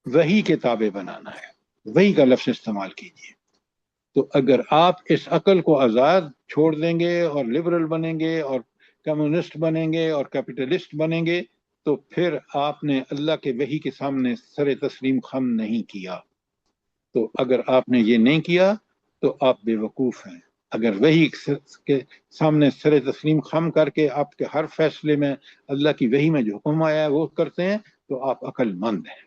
وحی کے تابع بنانا ہے، وحی کا لفظ استعمال کیجیے۔ تو اگر آپ اس عقل کو آزاد چھوڑ دیں گے اور لبرل بنیں گے اور کمیونسٹ بنیں گے اور کیپٹلسٹ بنیں گے تو پھر آپ نے اللہ کے وحی کے سامنے سر تسلیم خم نہیں کیا۔ تو اگر آپ نے یہ نہیں کیا تو آپ بے وقوف ہیں۔ اگر وحی کے سامنے سر تسلیم خم کر کے آپ کے ہر فیصلے میں اللہ کی وحی میں جو حکم آیا ہے وہ کرتے ہیں تو آپ عقل مند ہیں۔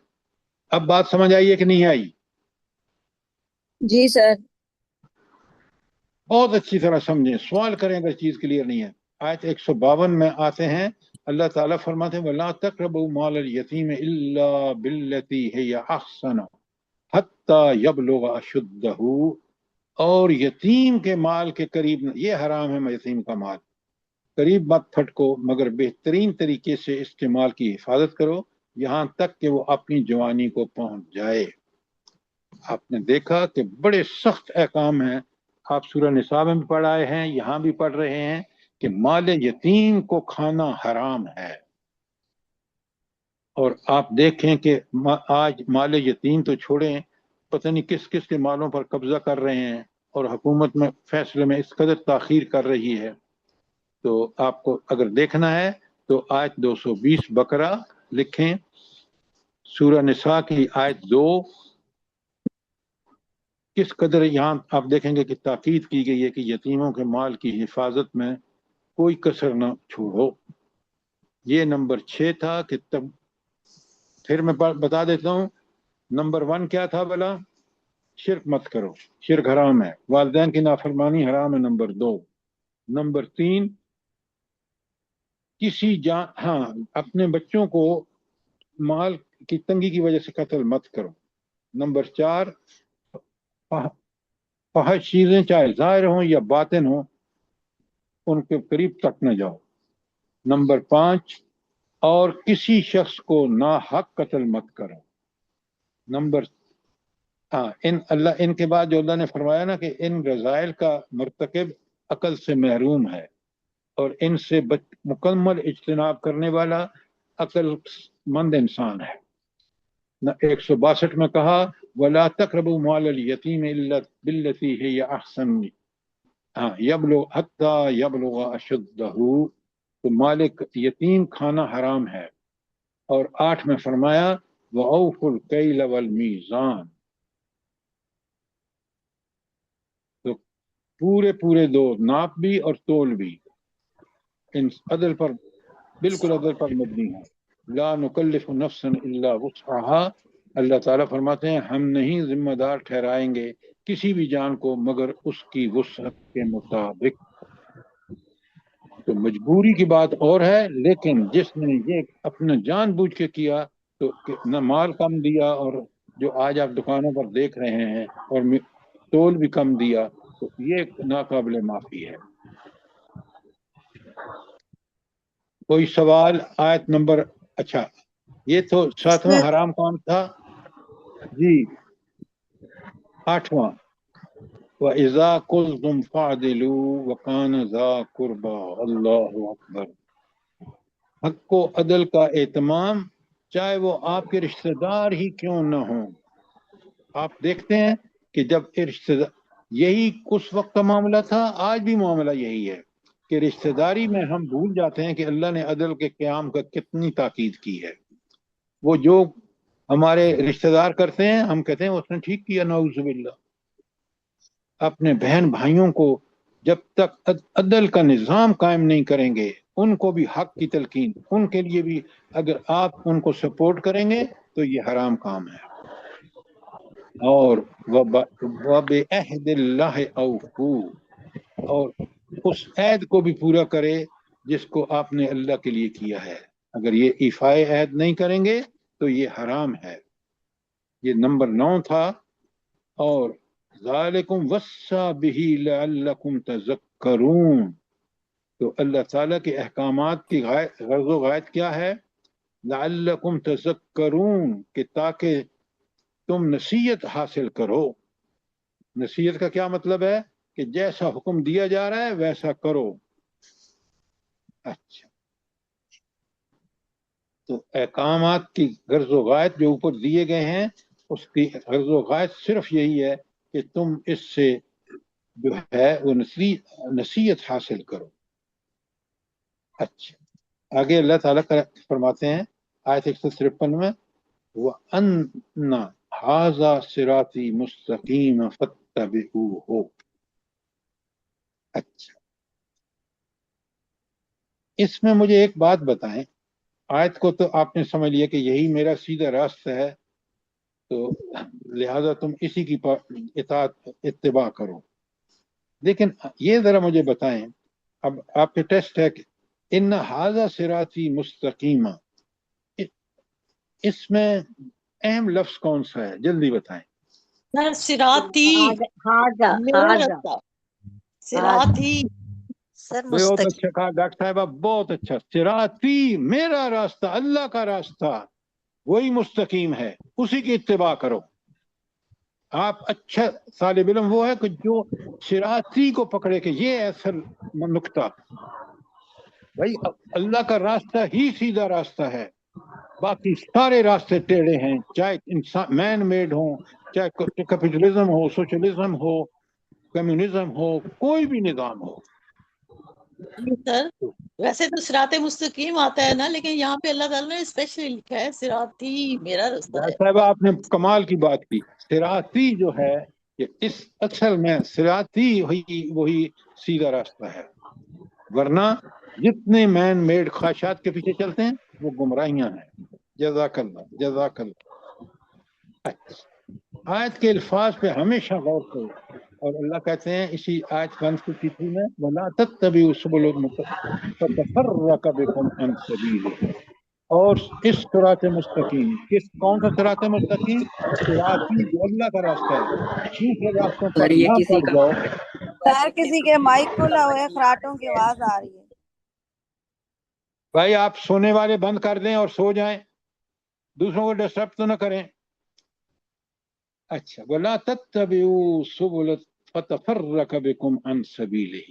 اب بات سمجھ آئی ہے کہ نہیں آئی؟ جی سر۔ بہت اچھی طرح سمجھیں، سوال کریں اگر چیز کلیئر نہیں ہے۔ آیت 152 میں آتے ہیں، اللہ تعالیٰ فرماتے ہیں وَلَا تَقْرَبُوا مَالَ الْيَتِيمِ إِلَّا بِالَّتِي هِيَ أَحْسَنُ حَتَّى يَبْلُغَ أَشُدَّهُ، اور یتیم کے مال کے قریب یہ حرام ہے، یتیم کا مال قریب مت پھٹکو مگر بہترین طریقے سے اس کے مال کی حفاظت کرو یہاں تک کہ وہ اپنی جوانی کو پہنچ جائے۔ آپ نے دیکھا کہ بڑے سخت احکام ہیں، آپ سورہ نساء میں بھی پڑھ آئے ہیں، یہاں بھی پڑھ رہے ہیں کہ مال یتیم کو کھانا حرام ہے۔ اور آپ دیکھیں کہ آج مال یتیم تو چھوڑیں، پتہ نہیں کس کس کے مالوں پر قبضہ کر رہے ہیں، اور حکومت میں فیصلے میں اس قدر تاخیر کر رہی ہے۔ تو آپ کو اگر دیکھنا ہے تو آیت 220 بقرہ لکھیں، سورہ نساء کی آیت 2، کس قدر یہاں آپ دیکھیں گے کہ تاکید کی گئی ہے کہ یتیموں کے مال کی حفاظت میں کوئی کسر نہ چھوڑو۔ یہ نمبر 6 تھا کہ تب پھر میں بتا دیتا ہوں، نمبر 1 کیا تھا بلا؟ شرک مت کرو، شرک حرام ہے، والدین کی نافرمانی حرام ہے، نمبر 2۔ نمبر 3، کسی ہاں اپنے بچوں کو مال کی تنگی کی وجہ سے قتل مت کرو۔ نمبر 4، فحش چیزیں چاہے ظاہر ہوں یا باطن ہوں ان کے قریب تک نہ جاؤ۔ نمبر 5، اور کسی شخص کو ناحق قتل مت کرو۔ نمبر ان کے بعد جو اللہ نے فرمایا نا کہ ان رذائل کا مرتکب عقل سے محروم ہے، اور ان سے مکمل اجتناب کرنے والا عقل مند انسان ہے۔ 162 میں کہا وَلَا تَقْرَبُوا مَالَ الْيَتِيمِ إِلَّا بِالَّتِي هِيَ أَحْسَنُ حَتَّى يَبْلُغَ أَشُدَّهُ، تو مالک یتیم کھانا حرام ہے۔ اور 8 میں فرمایا وَأَوْفُوا الْكَيْلَ وَالْمِيزَانَ، تو پورے دو، ناپ بھی اور تول بھی، ان عدل پر بالکل عدل پر مبنی ہے۔ لا نکلف نفسا الا وسعها، اللہ تعالیٰ فرماتے ہیں ہم نہیں ذمہ دار ٹھہرائیں گے کسی بھی جان کو مگر اس کی وسعت کے مطابق۔ تو مجبوری کی بات اور ہے، لیکن جس نے یہ اپنا جان بوجھ کے کیا تو نہ مال کم دیا، اور جو آج آپ دکانوں پر دیکھ رہے ہیں، اور تول بھی کم دیا، تو یہ ناقابل معافی ہے۔ کوئی سوال؟ آیت نمبر، اچھا یہ تو 7واں حرام کون تھا؟ جی 8واں وَإِذَا قُلْتُمْ فَعْدِلُوا وَكَانَ ذَا قُرْبَى، اللہ اکبر۔ حق و عدل کا اہتمام چاہے وہ آپ کے رشتہ دار ہی کیوں نہ ہوں۔ آپ دیکھتے ہیں کہ جب رشتہ دار، یہی اس وقت کا معاملہ تھا، آج بھی معاملہ یہی ہے کہ رشتہ داری میں ہم بھول جاتے ہیں کہ اللہ نے عدل کے قیام کا کتنی تاکید کی ہے۔ وہ جو ہمارے رشتہ دار کرتے ہیں، ہم کہتے ہیں اس نے ٹھیک کیا، نعوذ باللہ. اپنے بہن بھائیوں کو جب تک عدل کا نظام قائم نہیں کریں گے، ان کو بھی حق کی تلقین، ان کے لیے بھی اگر آپ ان کو سپورٹ کریں گے تو یہ حرام کام ہے. اور وَبِعَهْدِ اللَّهِ أَوْفُوا، اور اس عہد کو بھی پورا کرے جس کو آپ نے اللہ کے لیے کیا ہے. اگر یہ ایفائے عہد نہیں کریں گے تو یہ حرام ہے. یہ نمبر 9 تھا. اور ذالکم وصّا بہ لعلکم تذکرون، تو اللہ تعالیٰ کے احکامات کی غرض و غایت کیا ہے؟ لعلکم تذکرون، کہ تاکہ تم نصیحت حاصل کرو. نصیحت کا کیا مطلب ہے؟ کہ جیسا حکم دیا جا رہا ہے ویسا کرو. اچھا، تو احکامات کی غرض و غایت جو اوپر دیے گئے ہیں، اس کی غرض و غایت صرف یہی ہے کہ تم اس سے جو ہے وہ نصیحت حاصل کرو. اچھا، آگے اللہ تعالیٰ فرماتے ہیں آیت 153 میں، وَأَنَّ هَذَا صِرَاطِي مُسْتَقِيمًا فَاتَّبِعُوهُ. اچھا، اس میں مجھے ایک بات بتائیں. آیت کو تو آپ نے سمجھ لیا کہ یہی میرا سیدھا راستہ ہے، تو لہذا تم اسی کی اطاعت اتباع کرو. لیکن یہ ذرا مجھے بتائیں، اب آپ کے ٹیسٹ ہے کہ ان ھذا صراطی مستقیما، اس میں اہم لفظ کون سا ہے؟ جلدی بتائیں. سر صراطی ہاضا میرا ہاضا راستہ، صراطی سر بہت مستقیم. اچھا کہا ڈاکٹر صاحبہ، بہت اچھا. صراطی میرا راستہ، اللہ کا راستہ وہی مستقیم ہے، اسی کی اتباع کرو. آپ اچھا طالب علم وہ ہے کہ جو صراطی کو پکڑے کہ یہ اصل نقطہ. بھائی اللہ کا راستہ ہی سیدھا راستہ ہے، باقی سارے راستے ٹیڑھے ہیں، چاہے انسان مین میڈ ہوں، چاہے کیپٹلزم ہو، سوشلزم ہو، کمیونزم ہو، کوئی بھی نظام ہو. جی سر. ویسے تو صراط مستقیم آتا ہے نا، لیکن یہاں پہ اللہ تعالیٰ نے اسپیشلی لکھا ہے صراطی میرا راستہ ہے. ڈاکٹر صاحب آپ نے کمال کی بات کی. صراطی جو ہے کہ اس اصل میں صراطی وہی سیدھا راستہ ہے، ورنہ جتنے مین میڈ خواہشات کے پیچھے چلتے ہیں وہ گمراہیاں ہیں. جزاک اللہ، جزاک اللہ. اچھا، آیت کے الفاظ پہ ہمیشہ غور کرو. اور اللہ کہتے ہیں اسی آیت 153 میں، وَلَا تَتَّبِعُوا سُبُلَ فَتَفَرَّقَ بِكُمْ عَنْ سَبِيلِهِ. اور اس صراط مستقیم، کون سا صراط مستقیم؟ صراطی جو اللہ کا راستہ ہے، دوسرے راستوں پر نہ پڑ جاؤ. خیر کسی کے مائک کھلا ہوا ہے، خراٹوں کی آواز آ رہی ہے. بھائی آپ سونے والے بند کر دیں اور سو جائیں، دوسروں کو ڈسٹرب تو نہ کریں. اچھا، وَلَا تَتَّبِعُوا سُبُلَ فَتَفَرَّقَ بِكُمْ عَنْ سَبِيلِهِ.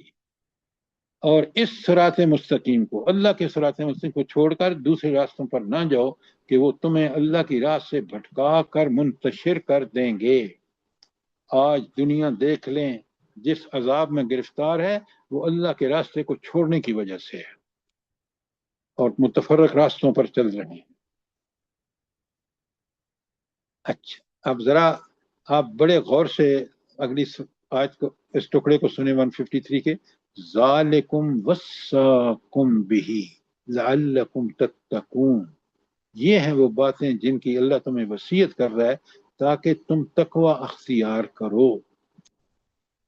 اور اس صراط مستقیم کو، اللہ کے صراط مستقیم کو چھوڑ کر دوسرے راستوں پر نہ جاؤ کہ وہ تمہیں اللہ کی راہ سے بھٹکا کر منتشر کر دیں گے. آج دنیا دیکھ لیں جس عذاب میں گرفتار ہے وہ اللہ کے راستے کو چھوڑنے کی وجہ سے ہے اور متفرق راستوں پر چل رہے ہیں. اچھا، اب ذرا آپ بڑے غور سے اگلی آیت کو، اس ٹکڑے کو سنیں 153 کے. ذالکم وصاکم بہ لعلکم تتقون. یہ ہیں وہ باتیں جن کی اللہ تمہیں وصیت کر رہا ہے تاکہ تم تقوی اختیار کرو.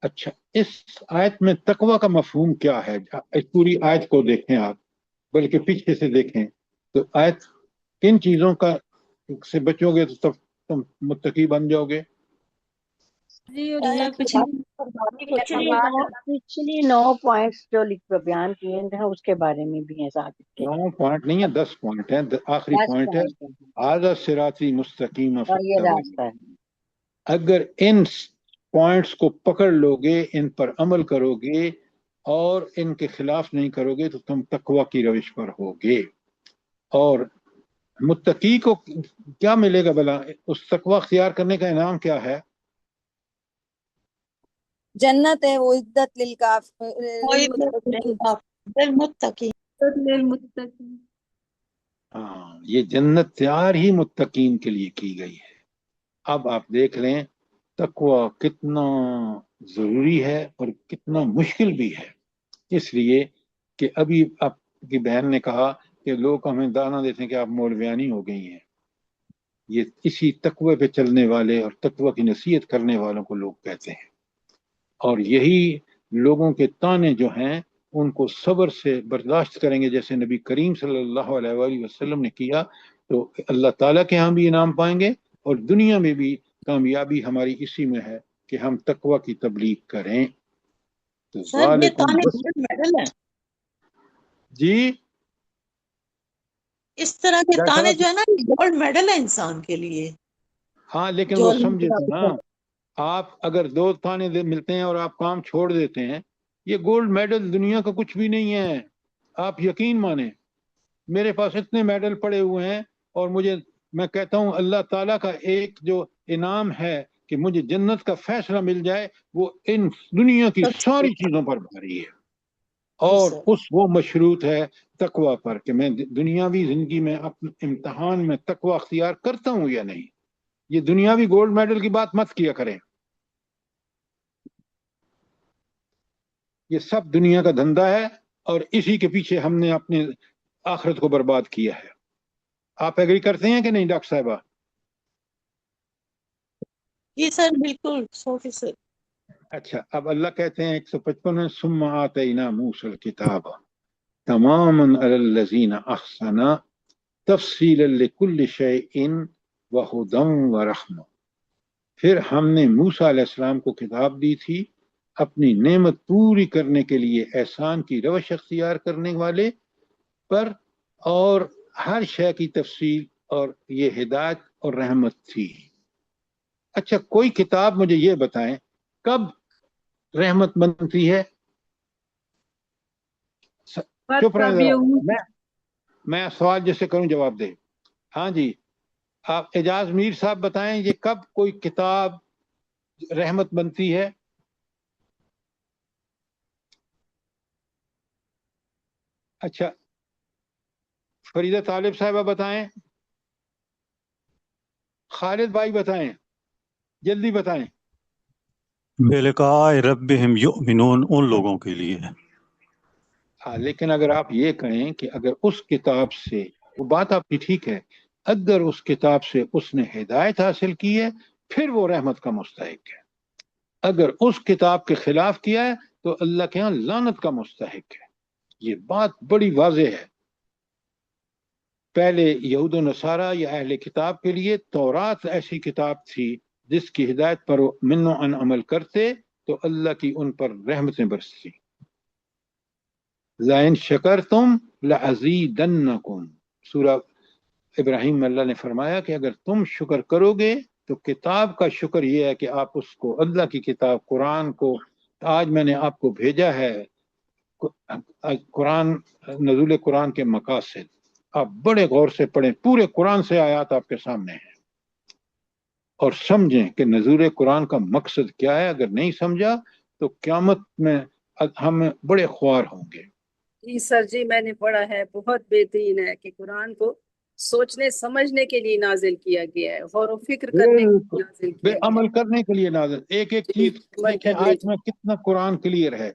اچھا، اس آیت میں تقوی کا مفہوم کیا ہے؟ اس پوری آیت کو دیکھیں آپ، بلکہ پیچھے سے دیکھیں تو آیت کن چیزوں کا سے بچو گے تو تم متقی بن جاؤ گے. پچھلی 9 پوائنٹس جو بیان کیے ہیں اس کے بارے میں بھی ہیں ساتھ کے. 9 پوائنٹ نہیں ہے، 10 پوائنٹ ہیں. آخری 10 پوائنٹ ہے پوائنٹ ہیں ھذا صراطی مستقیم اور یہ فاتبعوہ. راستہ ہے. اگر ان پوائنٹس کو پکڑ لو گے، ان پر عمل کرو گے اور ان کے خلاف نہیں کرو گے تو تم تقوی کی روش پر ہوگے. اور متقی کو کیا ملے گا بلا؟ اس تقوی اختیار کرنے کا انعام کیا ہے؟ جنت ہے، وہ عدت للمتقین. ہاں، یہ جنت تیار ہی متقین کے لیے کی گئی ہے۔ اب آپ دیکھ لیں تقوی کتنا ضروری ہے اور کتنا مشکل بھی ہے، اس لیے کہ ابھی آپ کی بہن نے کہا کہ لوگ ہمیں دانا دیتے ہیں کہ آپ مولویانی ہو گئی ہیں۔ یہ اسی تقوی پہ چلنے والے اور تقوی کی نصیحت کرنے والوں کو لوگ کہتے ہیں، اور یہی لوگوں کے تانے جو ہیں ان کو صبر سے برداشت کریں گے، جیسے نبی کریم صلی اللہ علیہ وآلہ وسلم نے کیا، تو اللہ تعالیٰ کے ہاں بھی انعام پائیں گے، اور دنیا میں بھی کامیابی ہماری اسی میں ہے کہ ہم تقوی کی تبلیغ کریں۔ تو سر یہ ذالکم تانے بس گولڈ میڈل ہیں، جی اس طرح کے ڈاکٹر تانے صاحب، جو ہے نا گولڈ میڈل ہے انسان کے لیے، ہاں لیکن جو وہ اللہ سمجھے تو نا، تعالیٰ آپ اگر دو تانے ملتے ہیں اور آپ کام چھوڑ دیتے ہیں، یہ گولڈ میڈل دنیا کا کچھ بھی نہیں ہے۔ آپ یقین مانیں، میرے پاس اتنے میڈل پڑے ہوئے ہیں، اور میں کہتا ہوں اللہ تعالیٰ کا ایک جو انعام ہے کہ مجھے جنت کا فیصلہ مل جائے، وہ ان دنیا کی سب سے ساری چیزوں پر بھاری ہے، جی اور سر، وہ مشروط ہے تقوی پر کہ میں دنیاوی زندگی میں اپنے امتحان میں تقوی اختیار کرتا ہوں یا نہیں۔ یہ دنیاوی گولڈ میڈل کی بات مت کیا کریں، یہ سب دنیا کا دھندا ہے، اور اسی کے پیچھے ہم نے اپنے آخرت کو برباد کیا ہے۔ آپ ایگری کرتے ہیں کہ نہیں ڈاکٹر صاحبہ؟ جی سر بالکل 100%۔ اچھا، اب اللہ کہتے ہیں 155 میں ثم آتینا موسیٰ الکتاب تماما علی الذین احسنوا تفصیلا لکل شیء وہدی ورحمہ، پھر ہم نے موسیٰ علیہ السلام کو کتاب دی تھی اپنی نعمت پوری کرنے کے لیے احسان کی روش اختیار کرنے والے پر، اور ہر شے کی تفصیل، اور یہ ہدایت اور رحمت تھی۔ اچھا، کوئی کتاب مجھے یہ بتائیں کب رحمت بنتی ہے؟ چپ رہیں ذرا، میں سوال جیسے کروں جواب دے۔ ہاں جی، آپ اعجاز میر صاحب بتائیں یہ کب کوئی کتاب رحمت بنتی ہے؟ اچھا، فریدہ طالب صاحبہ بتائیں، خالد بھائی بتائیں، جلدی بتائیں۔ بلقاء ربہم یؤمنون، ان لوگوں کے لیے ہے۔ ہاں، لیکن اگر آپ یہ کہیں کہ اگر اس کتاب سے، وہ بات آپ کی ٹھیک ہے، اگر اس کتاب سے اس نے ہدایت حاصل کی ہے پھر وہ رحمت کا مستحق ہے، اگر اس کتاب کے خلاف کیا ہے تو اللہ کے ہاں لعنت کا مستحق ہے۔ یہ بات بڑی واضح ہے۔ پہلے یہود و نصارہ یا اہل کتاب کے لیے تورات ایسی کتاب تھی جس کی ہدایت پر وہ من و ان عمل کرتے تو اللہ کی ان پر رحمتیں برستی۔ لَئِن شَكَرْتُمْ لَأَزِيدَنَّكُمْ، سورہ ابراہیم میں اللہ نے فرمایا کہ اگر تم شکر کرو گے تو کتاب کا شکر یہ ہے کہ آپ اس کو، اللہ کی کتاب قرآن کو، آج میں نے آپ کو بھیجا ہے قرآن، نزول قرآن کے مقاصد آپ بڑے غور سے پڑھیں، پورے قرآن سے آیات آپ کے سامنے ہیں، اور سمجھیں کہ نزول قرآن کا مقصد کیا ہے۔ اگر نہیں سمجھا تو قیامت میں ہم بڑے خوار ہوں گے۔ جی سر جی، میں نے پڑھا ہے، بہت بہترین ہے کہ قرآن کو سوچنے سمجھنے کے لیے نازل کیا گیا ہے، غور و فکر کرنے کے لیے نازل بے کیا گیا عمل کرنے کے لیے نازل، ایک ایک ہے۔ جی، چیز عمل دیکھیں کرنے آج کے، میں کتنا قرآن کلیئر ہے۔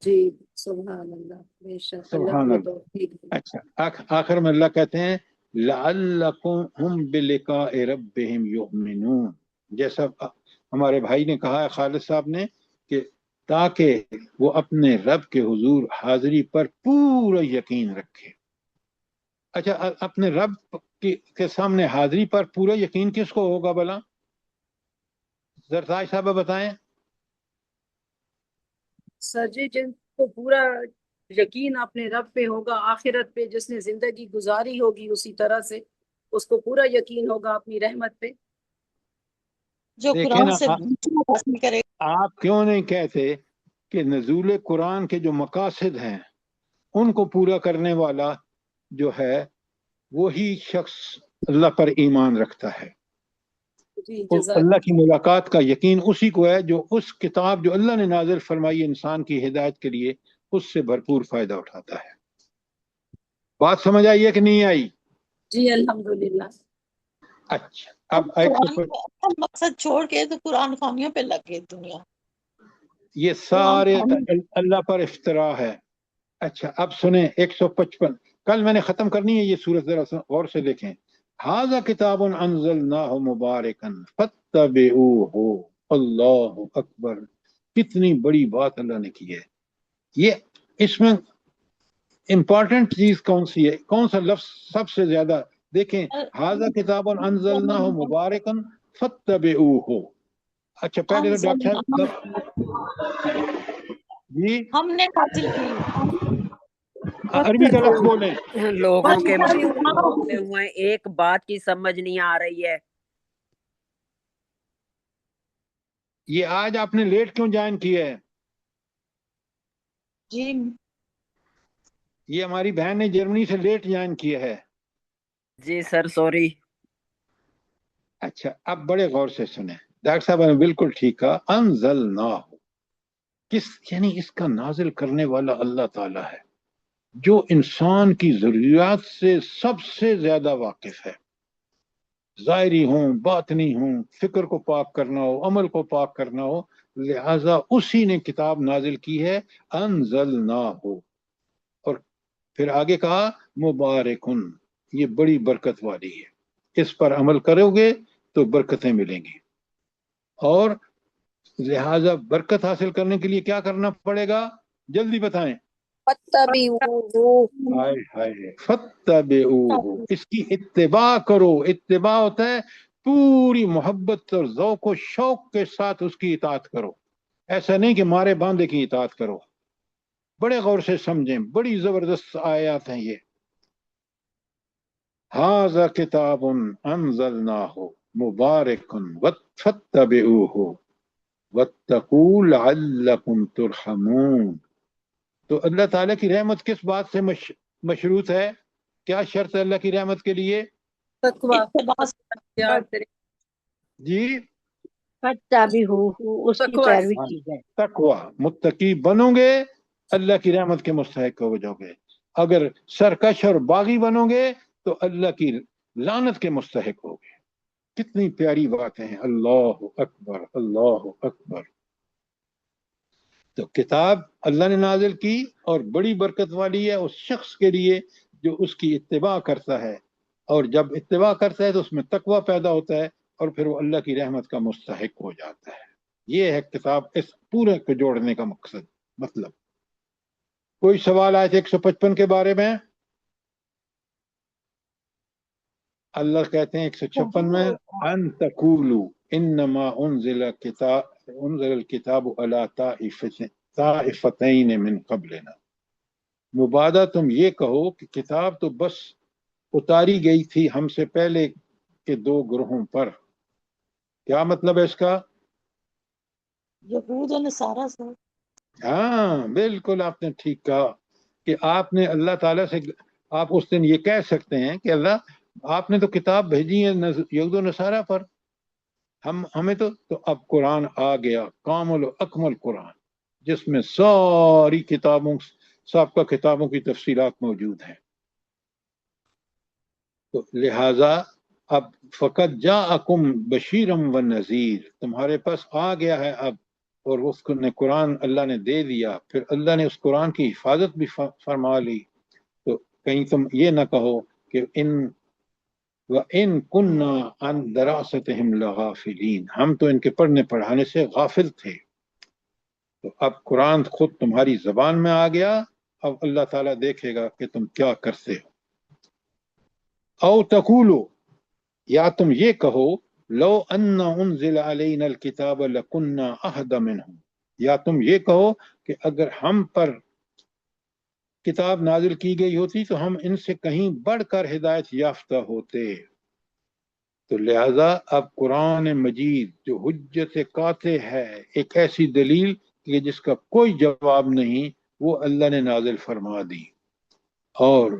جی سبحان اللہ، بے شک اللہ سبحان کو اللہ۔ توفیق دے۔ اچھا، آخر میں اللہ کہتے ہیں لعلکم بلقاء ربہم یؤمنون، جیسا ہمارے بھائی نے کہا ہے خالد صاحب نے، کہ تاکہ وہ اپنے رب کے حضور حاضری پر پورا یقین رکھے۔ اچھا، اپنے رب کے سامنے حاضری پر پورا یقین کس کو ہوگا بھلا؟ زرتاج صاحبہ بتائیں۔ سر جی، جن کو پورا یقین اپنے رب پہ ہوگا، آخرت پہ، جس نے زندگی گزاری ہوگی اسی طرح سے اس کو پورا یقین ہوگا اپنی رحمت پہ۔ جو دیکھیں قرآن نا، سے حاصل کرے۔ آپ کیوں نہیں کہتے کہ نزول قرآن کے جو مقاصد ہیں ان کو پورا کرنے والا جو ہے وہی شخص اللہ پر ایمان رکھتا ہے، جی اور جزاک اللہ کی ملاقات کا یقین اسی کو ہے جو اس کتاب جو اللہ نے نازل فرمائی انسان کی ہدایت کے لیے اس سے بھرپور فائدہ اٹھاتا ہے۔ بات سمجھ آئی ہے کہ نہیں آئی؟ جی الحمدللہ. اچھا اب ایک قرآن کا اصل مقصد چھوڑ کے تو قرآن خوانیوں پہ لگ گئی دنیا. یہ سارے اللہ پر افطرا ہے. اچھا اب سنیں 155 کل میں نے ختم کرنی ہے یہ سورت، ذرا غور سے دیکھیں. ھذا کتاب انزلناہ مبارکا فاتبعوہ. اللہ اکبر، کتنی بڑی بات اللہ نے کی ہے. یہ اس میں امپورٹنٹ چیز کون سی ہے، کون سا لفظ سب سے زیادہ دیکھیں. ھذا کتاب انزلناہ مبارکا فاتبعوہ. اچھا پہلے تو ڈاکٹر صاحب جی ہم نے نازل کی. عربی کا لفظ بولیں. لوگوں کے بولتے ہوئے ایک بات کی سمجھ نہیں آ رہی ہے. یہ آج آپ نے لیٹ کیوں جوائن کیا ہے؟ جی یہ ہماری بہن نے جرمنی سے لیٹ جوائن کیا ہے. جی سر سوری. اچھا اب بڑے غور سے سنیں، ڈاکٹر صاحب نے بالکل ٹھیک کہا. انزلنا کس یعنی اس کا نازل کرنے والا اللہ تعالی ہے جو انسان کی ضروریات سے سب سے زیادہ واقف ہے. ظاہری ہوں باطنی ہوں، فکر کو پاک کرنا ہو عمل کو پاک کرنا ہو، لہذا اسی نے کتاب نازل کی ہے. انزلنا ہو اور پھر آگے کہا مبارکن، یہ بڑی برکت والی ہے، اس پر عمل کرو گے تو برکتیں ملیں گی. اور لہذا برکت حاصل کرنے کے لیے کیا کرنا پڑے گا، جلدی بتائیں. فاتبعوہ. ہائے ہائے فتبعوہ، اس کی اتباع کرو. اتباع ہوتا ہے پوری محبت اور ذوق و شوق کے ساتھ اس کی اطاعت کرو. ایسا نہیں کہ مارے باندھے کی اطاعت کرو. بڑے غور سے سمجھیں، بڑی زبردست آیات ہیں یہ. ھذا کتاب انزلناہ مبارک فاتبعوہ واتقوا لعلکم ترحمون. تو اللہ تعالیٰ کی رحمت کس بات سے مشروط ہے؟ کیا شرط ہے اللہ کی رحمت کے لیے؟ تقوی. جی فاتبعوہ، اس کی پیروی کی جائے. تقوی، متقی بنو گے اللہ کی رحمت کے مستحق ہو جاؤ گے. اگر سرکش اور باغی بنو گے تو اللہ کی لعنت کے مستحق ہو گے. کتنی پیاری باتیں ہیں. اللہ اکبر اللہ اکبر. تو کتاب اللہ نے نازل کی اور بڑی برکت والی ہے اس شخص کے لیے جو اس کی اتباع کرتا ہے، اور جب اتباع کرتا ہے تو اس میں تقوی پیدا ہوتا ہے اور پھر وہ اللہ کی رحمت کا مستحق ہو جاتا ہے. یہ ہے کتاب اس پورے کو جوڑنے کا مقصد مطلب. کوئی سوال آئے تھے 155 کے بارے میں؟ اللہ کہتے ہیں 156 میں ان تقولوا انما انزل الکتاب علی طائفتین من قبلنا. مبادہ تم یہ کہو کہ کتاب تو بس اتاری گئی تھی ہم سے پہلے کے دو گروہوں پر. کیا مطلب ہے اس کا؟ یہود اور نصارہ سے. ہاں بالکل آپ نے ٹھیک کہا کہ آپ نے اللہ تعالیٰ سے آپ اس دن یہ کہہ سکتے ہیں کہ اللہ آپ نے تو کتاب بھیجی ہے یہود و نصارہ پر، ہمیں تو اب قرآن آ گیا، کامل و اکمل قرآن جس میں ساری کتابوں سابقہ کتابوں کی تفصیلات موجود ہیں. تو لہٰذا اب فقط جاءکم بشیرم و نذیر، تمہارے پاس آ گیا ہے اب، اور اس نے قرآن اللہ نے دے دیا، پھر اللہ نے اس قرآن کی حفاظت بھی فرما لی. تو کہیں تم یہ نہ کہو کہ وَإِن كُنَّا عَن دَرَاسَتِهِمْ لَغَافِلِينَ، ہم تو ان کے پڑھنے پڑھانے سے غافل تھے. تو اب قرآن خود تمہاری زبان میں آ گیا، اب اللہ تعالیٰ دیکھے گا کہ تم کیا کرتے ہو. او تقولو، یا تم یہ کہو لو ان انزل علینا الکتاب لکنا اہدی منہم، یا تم یہ کہو کہ اگر ہم پر کتاب نازل کی گئی ہوتی تو ہم ان سے کہیں بڑھ کر ہدایت یافتہ ہوتے. تو لہذا اب قرآن مجید جو حجت قاطع ہے، ایک ایسی دلیل کہ جس کا کوئی جواب نہیں، وہ اللہ نے نازل فرما دی. اور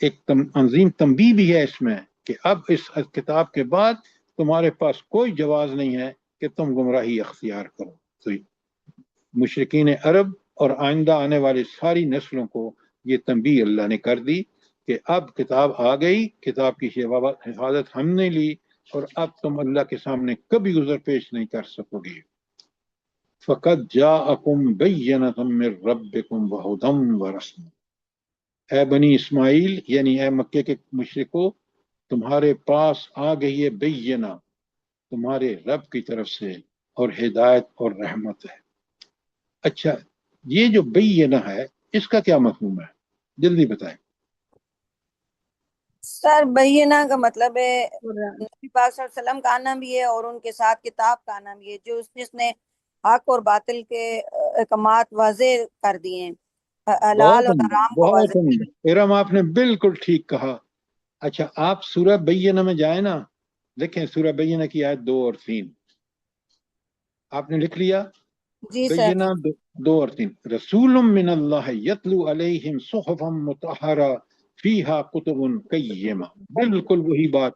ایک عظیم تنبیہ بھی ہے اس میں کہ اب اس کتاب کے بعد تمہارے پاس کوئی جواز نہیں ہے کہ تم گمراہی اختیار کرو. تو مشرکین عرب اور آئندہ آنے والی ساری نسلوں کو یہ تنبیہ اللہ نے کر دی کہ اب کتاب آ گئی، کتاب کی حفاظت ہم نے لی، اور اب تم اللہ کے سامنے کبھی گزر پیش نہیں کر سکو گے۔ فقط جاءکم بینۃ من ربکم وہدی ورحمۃ، اے بنی اسماعیل یعنی اے مکے کے مشرکو، تمہارے پاس آ گئی ہے بینہ، تمہارے رب کی طرف سے، اور ہدایت اور رحمت ہے۔ اچھا، یہ جو بینہ ہے اس کا کیا مفہوم ہے؟ جلدی بتائیں۔ سر بینہ کا مطلب ہے نبی پاک صلی اللہ علیہ وسلم کا آنا بھی ہے، اور ان کے ساتھ کتاب کا آنا بھی ہے، جو جس نے حق اور باطل کے احکامات واضح کر دیے ہیں، حلال اور حرام کو بہت واضح عمدہ ارم، آپ نے بالکل ٹھیک کہا۔ اچھا، آپ سورہ بینہ میں جائیں نا، لکھیں سورہ بینہ کی آیت 2 اور 3، آپ نے لکھ لیا؟ جی سر۔ بینہ 2 اور 3، رسول من اللہ یتلو علیہم صحفا مطہرہ فیہا کتب قیمہ، بالکل وہی بات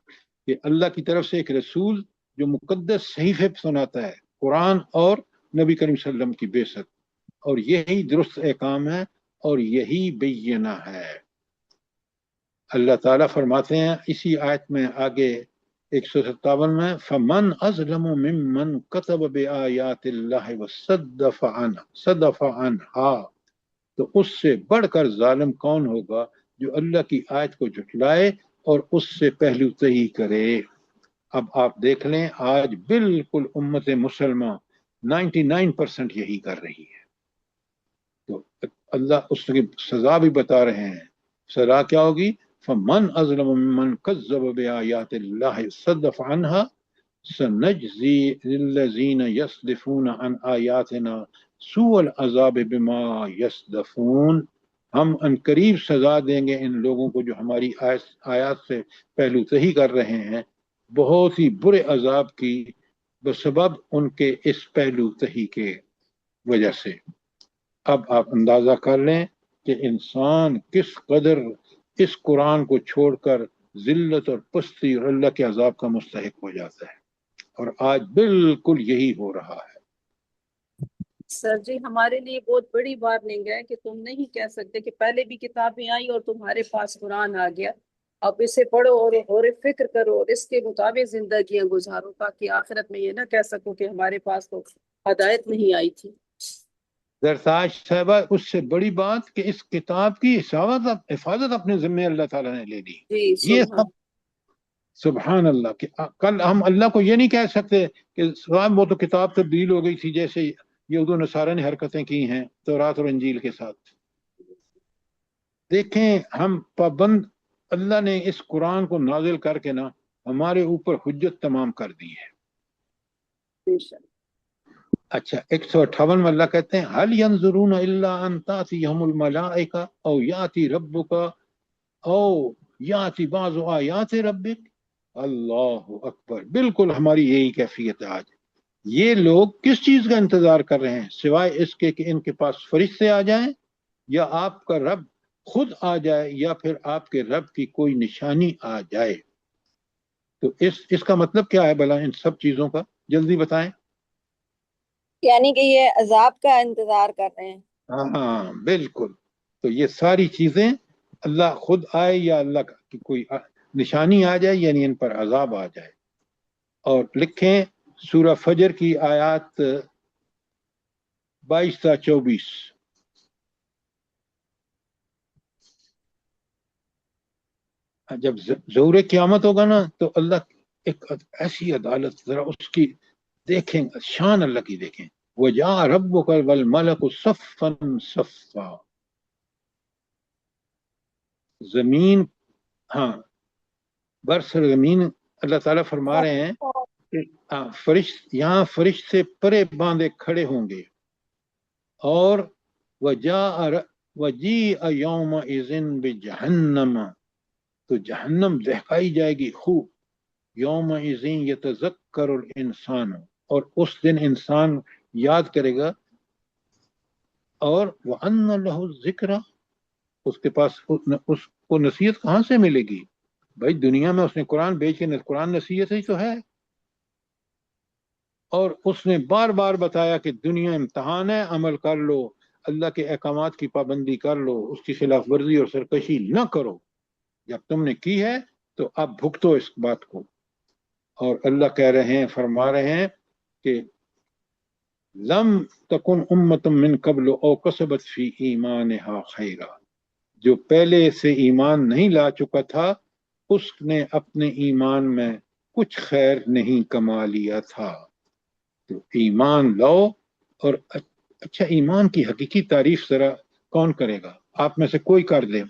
کہ اللہ کی طرف سے ایک رسول جو مقدس صحیفے سناتا ہے، قرآن اور نبی کریم صلی اللہ علیہ وسلم کی بعثت، اور یہی درست احکام ہے اور یہی بینہ ہے۔ اللہ تعالیٰ فرماتے ہیں اسی آیت میں آگے 157 میں، فَمَنْ أَظْلَمُ مِمَّنْ كَتَبَ بِآيَاتِ اللَّهِ وَصَدَّفَ عَنْهَا، تو اس سے بڑھ کر ظالم کون ہوگا جو اللہ کی آیت کو جھٹلائے اور اس سے پہلو تہی کرے۔ اب آپ دیکھ لیں آج بالکل امت مسلمہ 99% یہی کر رہی ہے، تو اللہ اس کی سزا بھی بتا رہے ہیں، سزا کیا ہوگی؟ فَمَنْ أَظْلَمُ مِمَّنْ كَذَّبَ بِآيَاتِ اللَّهِ صَدَّفَ عَنْهَا سَنَجْزِي لِلَّذِينَ يَصْدِفُونَ عَنْ آيَاتِنَا سُوءَ الْعَذَابِ بِمَا يَصْدَفُونَ، ہم انقریب سزا دیں گے ان لوگوں کو جو ہماری آیات سے پہلو تہی کر رہے ہیں، بہت ہی برے عذاب کی بسبب ان کے اس پہلو تہی کے وجہ سے۔ اب آپ اندازہ کر لیں کہ انسان کس قدر اس قرآن کو چھوڑ کر ذلت اور پستی اور اللہ کے عذاب کا مستحق ہو جاتا ہے، اور آج بالکل یہی ہو رہا ہے۔ سر جی، ہمارے لیے بہت بڑی وارننگ ہے کہ تم نہیں کہہ سکتے کہ پہلے بھی کتابیں آئی اور تمہارے پاس قرآن آ گیا، اب اسے پڑھو اور غور فکر کرو اور اس کے مطابق زندگیاں گزارو، تاکہ آخرت میں یہ نہ کہہ سکو کہ ہمارے پاس تو ہدایت نہیں آئی تھی۔ زرتاج صاحبہ، اس سے بڑی بات کہ اس کتاب کی حفاظت اپنے ذمہ اللہ تعالیٰ نے لے لی، جی یہ سب سبحان اللہ۔ کہ کل ہم اللہ کو یہ نہیں کہہ سکتے کہ صاحب وہ تو کتاب تبدیل ہو گئی تھی، جیسے یہود و نصارہ نے حرکتیں کی ہیں تورات اور انجیل کے ساتھ۔ دیکھیں ہم پابند، اللہ نے اس قرآن کو نازل کر کے نا ہمارے اوپر حجت تمام کر دی ہے۔ اچھا، 158 میں اللہ کہتے ہیں هل ينظرون الا ان تاتيهم الملائکہ او یاتی ربک او یاتی بعض آیات ربک۔ اللہ اکبر، بالکل ہماری یہی کیفیت ہے آج۔ یہ لوگ کس چیز کا انتظار کر رہے ہیں سوائے اس کے کہ ان کے پاس فرشتے آ جائیں، یا آپ کا رب خود آ جائے، یا پھر آپ کے رب کی کوئی نشانی آ جائے۔ تو اس کا مطلب کیا ہے بھلا ان سب چیزوں کا؟ جلدی بتائیں۔ یعنی کہ یہ عذاب کا انتظار کر رہے ہیں۔ ہاں بالکل، تو یہ ساری چیزیں اللہ خود آئے یا اللہ کی کوئی نشانی آ جائے، یعنی ان پر عذاب آ جائے۔ اور لکھیں سورہ فجر کی آیات 22 تا 24، جب ظہور قیامت ہوگا نا تو اللہ ایک ایسی عدالت، ذرا اس کی دیکھیں، شان اللہ کی دیکھیں، وَجَاءَ رَبُّكَ وَالْمَلَكُ صَفًّا صَفًّا، زمین، ہاں برسر زمین، اللہ تعالیٰ فرما رہے ہیں کہ یہاں فرشتے پرے باندھے کھڑے ہوں گے، اور وَجِيءَ يَوْمَئِذٍ بِجَهَنَّمَ، تو جہنم دہکائی جائے گی خوب، یومئذ یتذکر الانسان، اور اس دن انسان یاد کرے گا، اور وَأَنَّ لَهُ الذِّکْرَ، اس کے پاس اس کو نصیحت کہاں سے ملے گی؟ بھائی دنیا میں اس نے قرآن بیچ کے قرآن نصیحت ہی تو ہے، اور اس نے بار بار بتایا کہ دنیا امتحان ہے، عمل کر لو، اللہ کے احکامات کی پابندی کر لو، اس کی خلاف ورزی اور سرکشی نہ کرو۔ جب تم نے کی ہے تو اب بھگتو اس بات کو. اور اللہ کہہ رہے ہیں، فرما رہے ہیں کہ لم تکن امت من قبل او کسبت فی ایمانہا خیرا، جو پہلے سے ایمان نہیں لا چکا تھا اس نے اپنے ایمان میں کچھ خیر نہیں کما لیا تھا. تو ایمان لاؤ. اور اچھا، ایمان کی حقیقی تعریف ذرا کون کرے گا؟ آپ میں سے کوئی کر دے،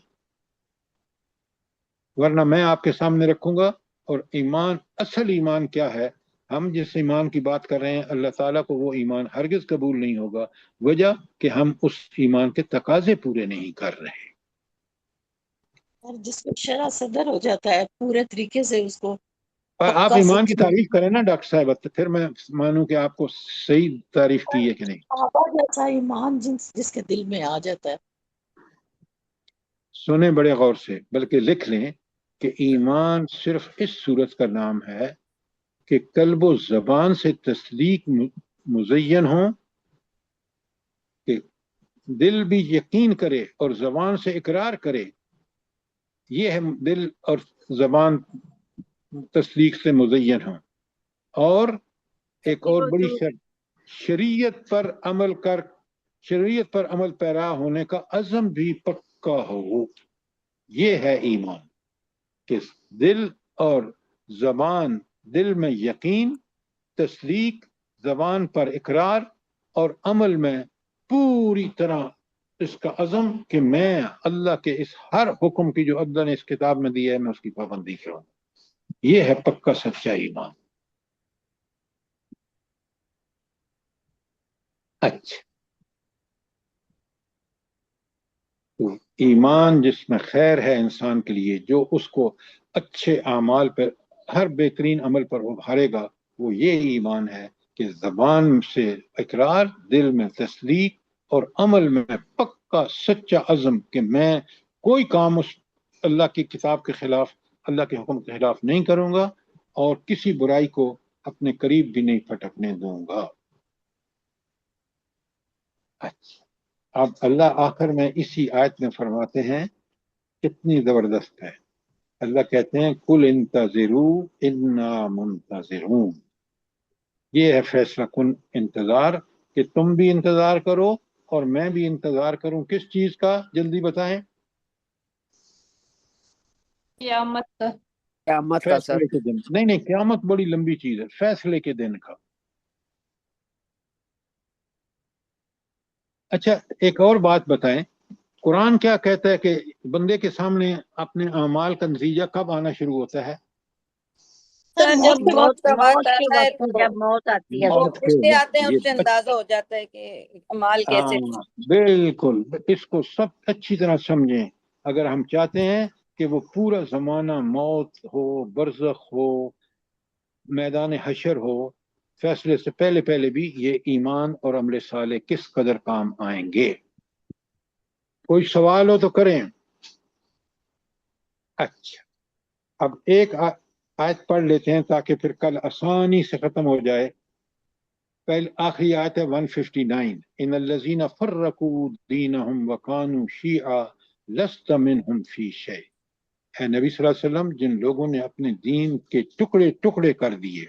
ورنہ میں آپ کے سامنے رکھوں گا. اور ایمان، اصل ایمان کیا ہے؟ ہم جس ایمان کی بات کر رہے ہیں اللہ تعالیٰ کو وہ ایمان ہرگز قبول نہیں ہوگا. وجہ کہ ہم اس ایمان کے تقاضے پورے نہیں کر رہے. اور جس کو شرع صدر ہو جاتا ہے پورے طریقے سے اس کو آپ پکا ایمان کی سچ میں تعریف کریں نا ڈاکٹر صاحب، تو پھر میں مانوں کہ آپ کو صحیح تعریف کی ہے کہ نہیں. آبا جیسا ایمان جس کے دل میں آ جاتا ہے. سنیں بڑے غور سے، بلکہ لکھ لیں کہ ایمان صرف اس صورت کا نام ہے کہ قلب و زبان سے تصدیق مزین ہو، کہ دل بھی یقین کرے اور زبان سے اقرار کرے. یہ ہے دل اور زبان تصدیق سے مزین ہو. اور ایک اور بڑی شرط، شریعت پر عمل پیرا ہونے کا عزم بھی پکا ہو. یہ ہے ایمان کہ دل اور زبان، دل میں یقین، تصدیق، زبان پر اقرار اور عمل میں پوری طرح اس کا عزم کہ میں اللہ کے اس ہر حکم کی جو اللہ نے اس کتاب میں دیا ہے میں اس کی پابندی کروں. یہ ہے پکا سچا ایمان. اچھا، تو ایمان جس میں خیر ہے انسان کے لیے، جو اس کو اچھے اعمال پر، ہر بہترین عمل پر ابھارے گا، وہ یہ ایمان ہے کہ زبان سے اقرار، دل میں تصدیق اور عمل میں پکا سچا عزم کہ میں کوئی کام اس اللہ کی کتاب کے خلاف، اللہ کے حکم کے خلاف نہیں کروں گا اور کسی برائی کو اپنے قریب بھی نہیں پھٹکنے دوں گا. اچھا، اب اللہ آخر میں اسی آیت میں فرماتے ہیں، کتنی زبردست ہے. اللہ کہتے ہیں کل انتظروا انا منتظرون. یہ ہے فیصلہ کن انتظار، کہ تم بھی انتظار کرو اور میں بھی انتظار کروں. کس چیز کا؟ جلدی بتائیں. قیامت کا۔ قیامت کا سر۔ فیصلے کے دن. نہیں، قیامت بڑی لمبی چیز ہے، فیصلے کے دن کا. اچھا، ایک اور بات بتائیں، قرآن کیا کہتا ہے کہ بندے کے سامنے اپنے اعمال کا نتیجہ کب آنا شروع ہوتا ہے؟ سر جب موت کا وقت موت کے آتا ہے وقت جب موت آتی ہے وہ موت کے فرشتے آتے ہیں، وقت. اس سے اندازہ ہو جاتا ہے کہ اعمال کیسے ہاں بالکل، اس کو سب اچھی طرح سمجھیں. اگر ہم چاہتے ہیں کہ وہ پورا زمانہ موت ہو، برزخ ہو، میدان حشر ہو، فیصلے سے پہلے پہلے بھی یہ ایمان اور عمل صالح کس قدر کام آئیں گے. کوئی سوال ہو تو کریں. اچھا، اب ایک آیت پڑھ لیتے ہیں تاکہ پھر کل آسانی سے ختم ہو جائے. پہلے آخری آیت ہے 159، ان الذین فرقوا دینہم وکانوا شیعا لست منہم فی شیء. اے نبی صلی اللہ علیہ وسلم، جن لوگوں نے اپنے دین کے ٹکڑے ٹکڑے کر دیے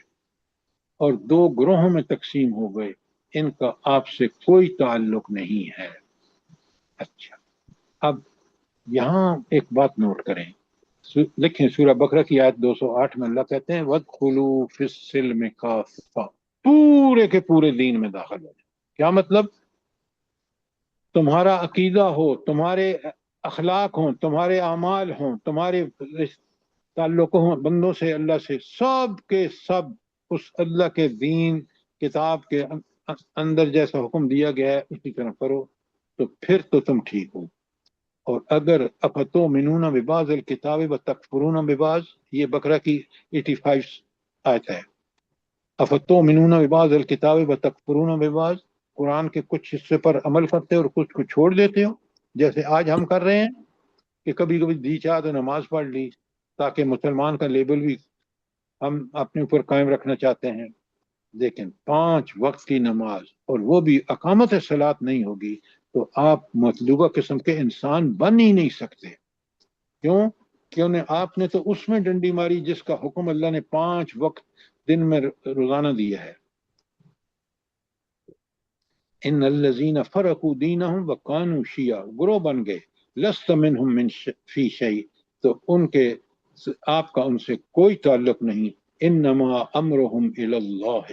اور دو گروہوں میں تقسیم ہو گئے، ان کا آپ سے کوئی تعلق نہیں ہے. اچھا، اب یہاں ایک بات نوٹ کریں، لکھیں سورہ بقرہ کی آیت 208 میں اللہ کہتے ہیں وَادْخُلُوا فِي السِّلْمِ كَافَّةً، پورے کے پورے دین میں داخل ہو جائے. کیا مطلب؟ تمہارا عقیدہ ہو، تمہارے اخلاق ہوں، تمہارے اعمال ہوں، تمہارے تعلق ہوں بندوں سے، اللہ سے، سب کے سب اس اللہ کے دین کتاب کے اندر جیسا حکم دیا گیا ہے اسی طرح کرو، تو پھر تو تم ٹھیک ہو. اور اگر افتؤمنون ببعض الکتاب وتکفرون ببعض، یہ بقرہ کی 85 آیت ہے. افتؤمنون ببعض الکتاب وتکفرون ببعض، قرآن کے کچھ حصے پر عمل کرتے اور کچھ کو چھوڑ دیتے ہو، جیسے آج ہم کر رہے ہیں کہ کبھی کبھی دی چاہ تو نماز پڑھ لی تاکہ مسلمان کا لیبل بھی ہم اپنے اوپر قائم رکھنا چاہتے ہیں، لیکن 5 وقت کی نماز اور وہ بھی اقامت صلاۃ نہیں ہوگی تو آپ مطلوبہ قسم کے انسان بن ہی نہیں سکتے. کیوں؟ کہ انہیں آپ نے تو اس میں ڈنڈی ماری جس کا حکم اللہ نے 5 وقت دن میں روزانہ دیا ہے. ان الذین فرقوا دینہم وکانوا شیعا، گروہ بن گئے. لست منہم من فی شیء، تو ان کے آپ کا ان سے کوئی تعلق نہیں. انما امرہم الی اللہ،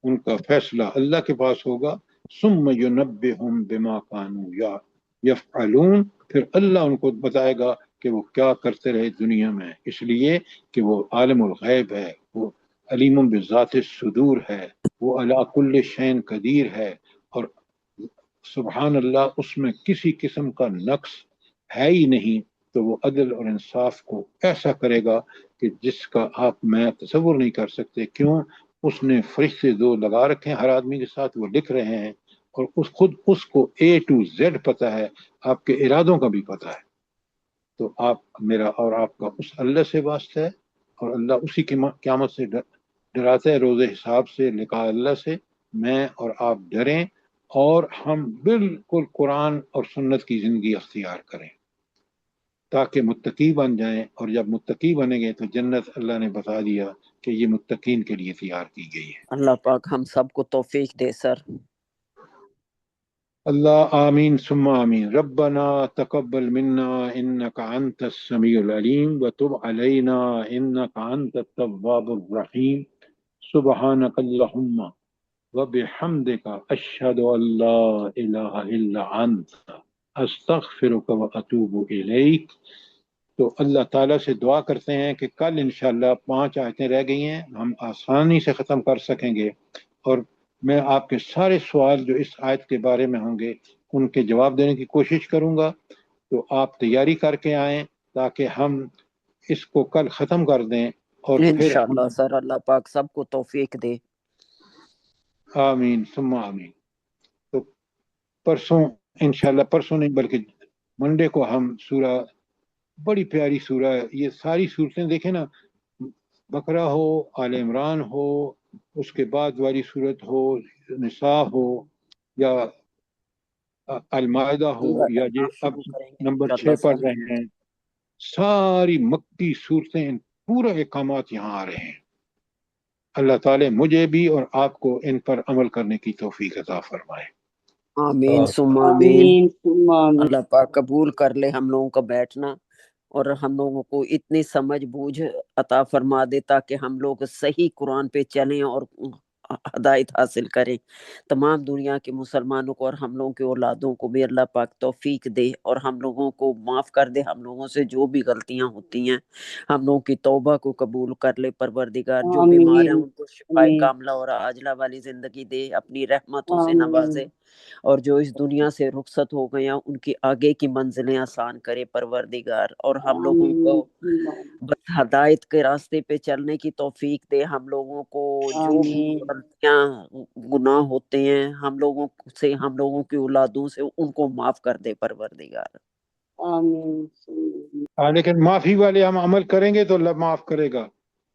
ان کا فیصلہ اللہ کے پاس ہوگا. ثم ینبئہم بما کانوا یفعلون، پھر اللہ ان کو بتائے گا کہ وہ کیا کرتے رہے دنیا میں، اس لیے کہ وہ عالم الغیب ہے، وہ علیم بذات الصدور ہے، وہ علی کل شیء قدیر ہے، اور سبحان اللہ اس میں کسی قسم کا نقص ہے ہی نہیں. تو وہ عدل اور انصاف کو ایسا کرے گا کہ جس کا آپ میں تصور نہیں کر سکتے. کیوں؟ اس نے فرشتے 2 لگا رکھے ہیں ہر آدمی کے ساتھ، وہ لکھ رہے ہیں، اور خود اس کو A to Z پتہ ہے، آپ کے ارادوں کا بھی پتہ ہے. تو آپ میرا اور آپ کا اس اللہ سے واسطہ ہے، اور اللہ اسی کی قیامت سے ڈراتا ہے، روز حساب سے، لقاء اللہ سے. میں اور آپ ڈریں اور ہم بالکل قرآن اور سنت کی زندگی اختیار کریں تاکہ متقی بن جائیں. اور جب متقی بنیں گے تو جنت اللہ نے بتا دیا کہ یہ متقین کے لیے تیار کی گئی ہے. اللہ پاک ہم سب کو توفیق دے سر. اللہ آمین ثم آمین. ربنا تقبل منا انك انت السميع العليم وتب علينا انك انت التواب الرحيم. سبحانك اللهم وبحمدك اشهد ان لا اله الا انت استغفرك واتوب اليك. تو اللہ تعالیٰ سے دعا کرتے ہیں کہ کل انشاءاللہ 5 آیتیں رہ گئی ہیں، ہم آسانی سے ختم کر سکیں گے، اور میں آپ کے سارے سوال جو اس آیت کے بارے میں ہوں گے ان کے جواب دینے کی کوشش کروں گا. تو آپ تیاری کر کے آئیں تاکہ ہم اس کو کل ختم کر دیں، اور پھر انشاءاللہ سر اللہ پاک سب کو توفیق دے. آمین ثم آمین. تو پرسوں انشاءاللہ، پرسوں نہیں بلکہ منڈے کو ہم سورہ، بڑی پیاری سورہ ہے یہ. ساری صورتیں دیکھیں نا، بقرہ ہو، آل عمران ہو، اس کے بعد والی صورت ہو، نساء ہو، یا المائدہ ہو، یا یہ اب شروع کریں گے نمبر انشاءاللہ 6 پڑھ سر. رہے ہیں، ساری مکی صورتیں، پورے احکامات یہاں آ رہے ہیں. اللہ تعالی مجھے بھی اور آپ کو ان پر عمل کرنے کی توفیق عطا فرمائے. آمین ثم آمین. اللہ پاک قبول کر لے ہم لوگوں کا بیٹھنا، اور ہم لوگوں کو اتنی سمجھ بوجھ عطا فرما دے تاکہ ہم لوگ صحیح قرآن پہ چلیں اور ہدایت حاصل کریں. تمام دنیا کے مسلمانوں کو اور ہم لوگوں کے اولادوں کو بھی اللہ پاک توفیق دے، اور ہم لوگوں کو معاف کر دے. ہم لوگوں سے جو بھی غلطیاں ہوتی ہیں ہم لوگوں کی توبہ کو قبول کر لے پروردگار. جو بیمار ہیں ان کو شفا کاملہ اور عاجلہ والی زندگی دے، اپنی رحمتوں سے نوازے، اور جو اس دنیا سے رخصت ہو گئے ہیں ان کی آگے کی منزلیں آسان کرے پروردگار. اور ہم لوگوں کو بس ہدایت کے راستے پہ چلنے کی توفیق دے. ہم لوگوں کو جو بھی غلطیاں گناہ ہوتے ہیں ہم لوگوں سے، ہم لوگوں کی اولادوں سے، ان کو معاف کر دے پروردگار. لیکن معافی والے ہم عمل کریں گے تو اللہ معاف کرے گا.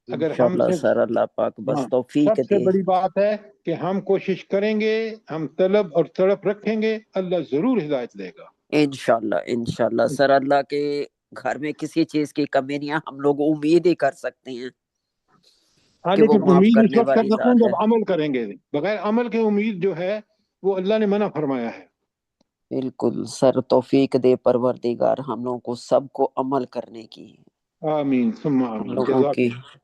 اگر ہم انشاءاللہ سے سر اللہ پاک بس ہاں، توفیق سب سے دے. بڑی بات ہے کہ ہم کوشش کریں گے، ہم طلب اور تڑپ رکھیں گے، اللہ ضرور ہدایت دے گا. انشاءاللہ سر اللہ کے گھر میں کسی چیز کی کمی نہیں ہے. ہم لوگ امید ہی کر سکتے ہیں ہاں، کہ وہ لیکن معاف امید اس کرنے وقت کر والی سکتے ہیں ذات ہے. جب عمل کریں گے. بغیر عمل کے امید جو ہے وہ اللہ نے منع فرمایا ہے. بالکل سر توفیق دے پروردگار ہم لوگوں کو سب کو عمل کرنے کی. آمین ثم ہم آمین. لوگوں جزاک کی اللہ.